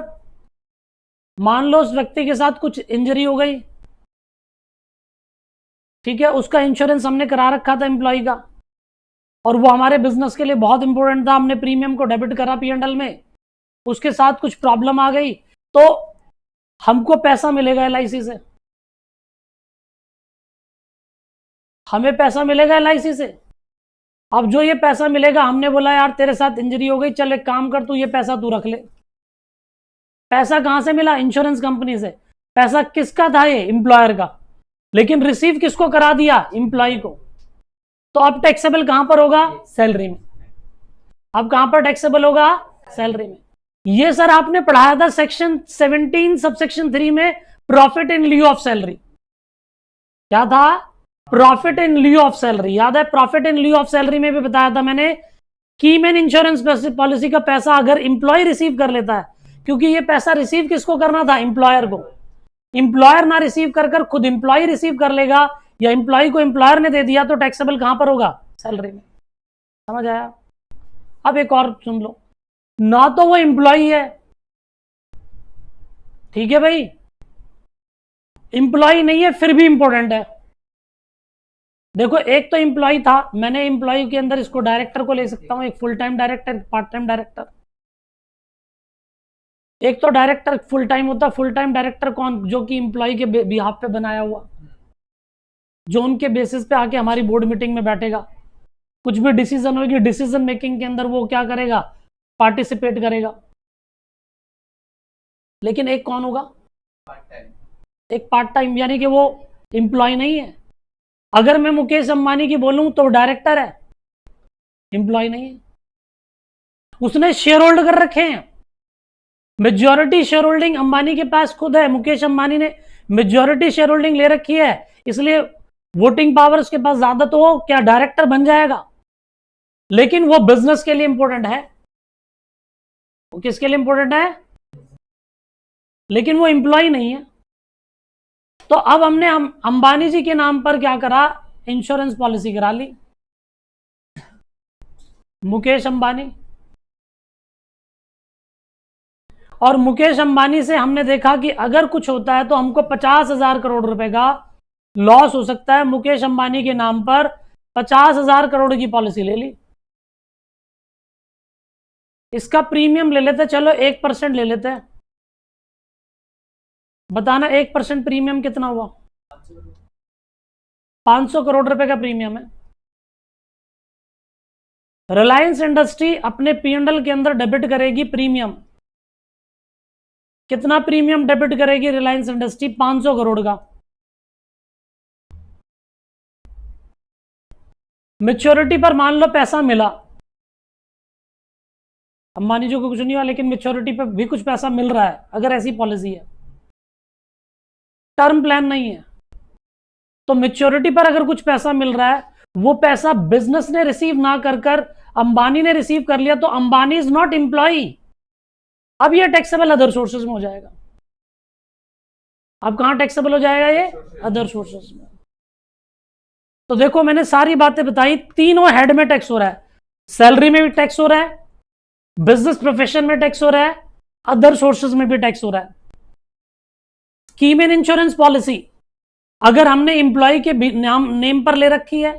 A: मान लो उस व्यक्ति के साथ कुछ इंजरी हो गई, ठीक है, उसका इंश्योरेंस हमने करा रखा था एम्प्लॉय का, और वो हमारे बिजनेस के लिए बहुत इंपॉर्टेंट था, हमने प्रीमियम को डेबिट करा P&L में, उसके साथ कुछ प्रॉब्लम आ गई तो हमको पैसा मिलेगा LIC से, हमें पैसा मिलेगा LIC से। अब जो ये पैसा मिलेगा, हमने बोला यार तेरे साथ इंजरी हो गई, चल एक काम कर, तू ये पैसा तू रख ले। पैसा कहां से मिला? इंश्योरेंस कंपनी से। पैसा किसका था? ये एम्प्लॉयर का, लेकिन रिसीव किसको करा दिया? एम्प्लॉय को। तो अब टैक्सेबल कहां पर होगा? सैलरी में। अब कहां पर टैक्सेबल होगा? सैलरी में। ये सर आपने पढ़ाया था सेक्शन 17 सबसेक्शन 3 में, प्रॉफिट इन लिeu ऑफ सैलरी। क्या था? Profit in लिeu of salary. याद है? प्रॉफिट इन लिeu ऑफ सैलरी में भी बताया था मैंने, कीमैन इंश्योरेंस पॉलिसी का पैसा अगर इंप्लॉय रिसीव कर लेता है, क्योंकि ये पैसा रिसीव किसको करना था? एम्प्लॉयर को। एम्प्लॉयर ना रिसीव कर खुद एम्प्लॉय रिसीव कर लेगा, या एम्प्लॉय को एम्प्लॉयर ने दे दिया, तो टैक्सेबल कहां पर होगा? सैलरी में। समझ आया? अब एक और सुन लो, ना तो वो एम्प्लॉय है, ठीक है भाई, एम्प्लॉय नहीं है फिर भी इंपॉर्टेंट है। देखो, एक तो एम्प्लॉय था, मैंने एम्प्लॉय के अंदर इसको डायरेक्टर को ले सकता हूं, एक full time director, part time director. एक तो डायरेक्टर फुल टाइम होता, फुल टाइम डायरेक्टर कौन? जो कि एम्प्लॉय के बिहाफ पे बनाया हुआ, जो उनके बेसिस पे आके हमारी बोर्ड मीटिंग में बैठेगा, कुछ भी डिसीजन होगी, डिसीजन मेकिंग के अंदर वो क्या करेगा? पार्टिसिपेट करेगा। लेकिन एक कौन होगा? एक पार्ट टाइम, यानी कि वो एम्प्लॉय नहीं है। अगर मैं मुकेश अंबानी की बोलूं तो डायरेक्टर है, एम्प्लॉय नहीं है। उसने शेयर होल्ड कर रखे हैं, मेजॉरिटी शेयर होल्डिंग अंबानी के पास खुद है, मुकेश अंबानी ने मेजॉरिटी शेयर होल्डिंग ले रखी है, इसलिए वोटिंग पावर उसके पास ज्यादा, तो वो क्या डायरेक्टर बन जाएगा। लेकिन वो बिजनेस के लिए इंपॉर्टेंट है। वो किसके लिए इंपॉर्टेंट है? लेकिन वो एम्प्लॉय नहीं है। तो अब हमने अंबानी जी के नाम पर क्या करा? इंश्योरेंस पॉलिसी करा ली, मुकेश अंबानी। और मुकेश अंबानी से हमने देखा कि अगर कुछ होता है तो हमको 50,000 करोड़ रुपए का लॉस हो सकता है। मुकेश अंबानी के नाम पर 50,000 करोड़ की पॉलिसी ले ली। इसका प्रीमियम ले लेते, चलो 1% ले लेते हैं। बताना 1% प्रीमियम कितना हुआ? 500 करोड़ रुपए का प्रीमियम है। रिलायंस इंडस्ट्री अपने P&L के अंदर डेबिट करेगी प्रीमियम। कितना प्रीमियम डेबिट करेगी रिलायंस इंडस्ट्री? 500 करोड़ का। मैच्योरिटी पर मान लो पैसा मिला, अंबानी जी को कुछ नहीं हुआ, लेकिन मैच्योरिटी पर भी कुछ पैसा मिल रहा है, अगर ऐसी पॉलिसी है, टर्म प्लान नहीं है, तो मैच्योरिटी पर अगर कुछ पैसा मिल रहा है, वो पैसा बिजनेस ने रिसीव ना कर अंबानी ने रिसीव कर लिया, तो अंबानी इज नॉट एम्प्लॉय। अब ये टैक्सेबल अदर सोर्सेज में हो जाएगा। अब कहां टैक्सेबल हो जाएगा? ये अदर सोर्सेज में। तो देखो, मैंने सारी बातें बताई, तीनों हेड में टैक्स हो रहा है। सैलरी में भी टैक्स हो रहा है, बिजनेस प्रोफेशन में टैक्स हो रहा है, अदर सोर्सेज में भी टैक्स हो रहा है। स्कीम एंड इंश्योरेंस पॉलिसी अगर हमने एम्प्लॉय के नेम पर ले रखी है,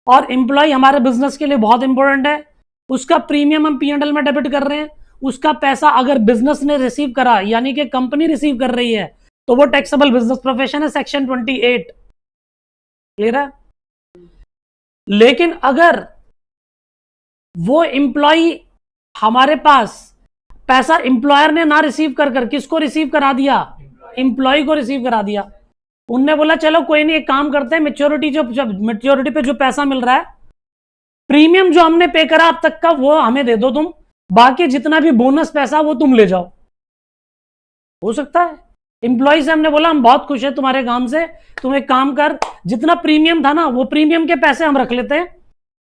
A: और एम्प्लॉय हमारे बिजनेस के लिए बहुत इंपॉर्टेंट है, उसका प्रीमियम हम P&L में डेबिट कर रहे हैं, उसका पैसा अगर बिजनेस ने रिसीव करा, यानी कि कंपनी रिसीव कर रही है, तो वो टैक्सेबल बिजनेस प्रोफेशन है, सेक्शन 28। क्लियर है? लेकिन अगर वो एम्प्लॉय हमारे पास पैसा एम्प्लॉयर ने ना रिसीव कर किसको रिसीव करा दिया? एम्प्लॉय को रिसीव करा दिया। उनने बोला चलो कोई नहीं, एक काम करते हैं, मैच्योरिटी पे जो पैसा मिल रहा है, प्रीमियम जो हमने पे करा अब तक का, वो हमें दे दो तुम, बाकी जितना भी बोनस पैसा वो तुम ले जाओ। हो सकता है। एम्प्लॉय से हमने बोला हम बहुत खुश है तुम्हारे काम से, तुम एक काम कर, जितना प्रीमियम था ना, वो प्रीमियम के पैसे हम रख लेते हैं,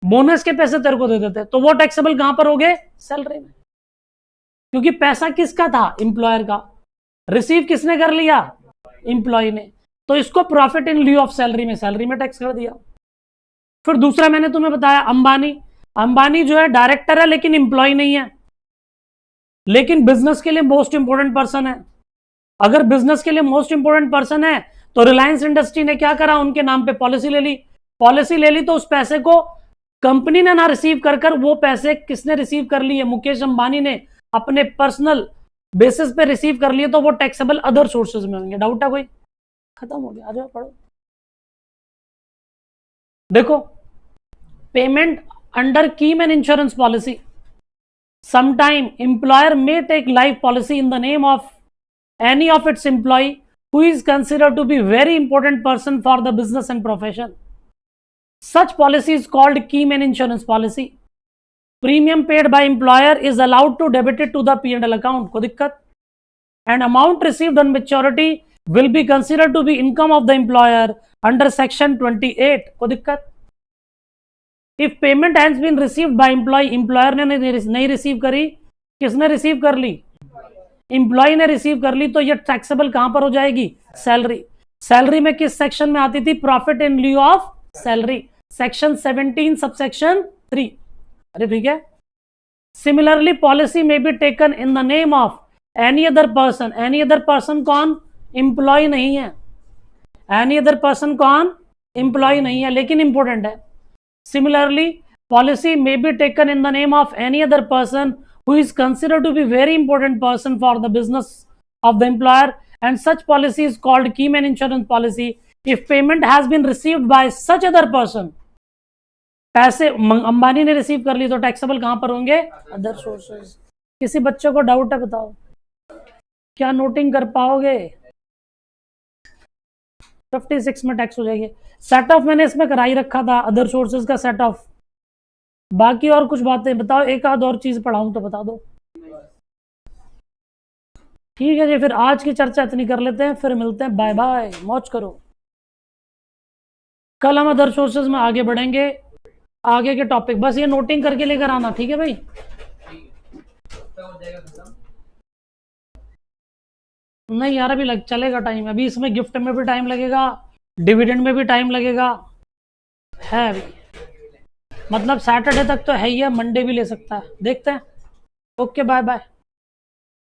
A: बोनस के पैसे तेरे को दे देते, तो वो टैक्सेबल कहां पर हो गए? सैलरी में, क्योंकि पैसा किसका था? एम्प्लॉयर का। रिसीव किसने कर लिया? एम्प्लॉय ने। तो इसको profit in lieu of salary में, सैलरी में टैक्स कर दिया। फिर दूसरा मैंने तुम्हें बताया अंबानी। अंबानी जो है डायरेक्टर है लेकिन एम्प्लॉय नहीं है, लेकिन बिजनेस के लिए मोस्ट इंपोर्टेंट पर्सन है। अगर बिजनेस के लिए मोस्ट इंपोर्टेंट पर्सन है तो रिलायंस इंडस्ट्री ने क्या करा? उनके नाम पे पॉलिसी ले ली। पॉलिसी ले ली तो उस पैसे को कंपनी ने ना रिसीव कर वो पैसे किसने रिसीव कर लिए? मुकेश अंबानी ने अपने पर्सनल बेसिस पे रिसीव कर लिए, तो वो टैक्सेबल अदर सोर्सेज में होंगे। डाउट है कोई? खत्म हो गया, आ जाओ पढ़ो। देखो, payment under keyman insurance policy, sometime employer may take life policy in the name of any of its employee who is considered to be very important person for the business and profession. Such policy is called keyman insurance policy. Premium paid by employer is allowed to debit it to the P&L account. कोई दिक्कत? And amount received on maturity will be considered to be income of the employer under section 28. कोई दिक्कत? If payment has been received by employee, employer ने नहीं receive करी, किसने receive कर ली? Employ ने रिसीव कर ली, तो ये टैक्सेबल कहां पर हो जाएगी? सैलरी। सैलरी में किस सेक्शन में आती थी? Profit in lieu of salary, section 17 subsection 3। अरे ठीक है। सिमिलरली पॉलिसी में be taken in the name of any other person. Any other person कौन? एम्प्लॉय नहीं है। एनी अदर पर्सन कौन? एम्प्लॉय नहीं है, लेकिन इंपॉर्टेंट है। Similarly, policy may be taken in the name of any other person who is considered to be very important person for the business of the employer, and such policy is called keyman insurance policy. If payment has been received by such other person, पैसे अंबानी ने receive कर ली, तो taxable कहां पर होंगे? Other sources. किसी बच्चे को डाउट है? बताओ, क्या नोटिंग कर पाओगे? 56 में टैक्स हो जाएगी। सेट ऑफ मैंने इसमें कराई रखा था, अदर सोर्सेज का सेट ऑफ। बाकी और कुछ बातें बताओ, एक आध और चीज पढ़ाऊं तो बता दो। ठीक है जी, फिर आज की चर्चा इतनी कर लेते हैं, फिर मिलते हैं। बाय बाय, मौज करो। कल हम अदर सोर्सेज में आगे बढ़ेंगे, आगे के टॉपिक। बस ये नोटिंग करके लेकर आना, ठीक है भाई? नहीं यार, अभी चलेगा टाइम। अभी इसमें गिफ्ट में भी टाइम लगेगा, डिविडेंड में भी टाइम लगेगा, है अभी। मतलब सैटरडे तक तो है ही है, मंडे भी ले सकता है, देखते हैं। Okay, bye bye.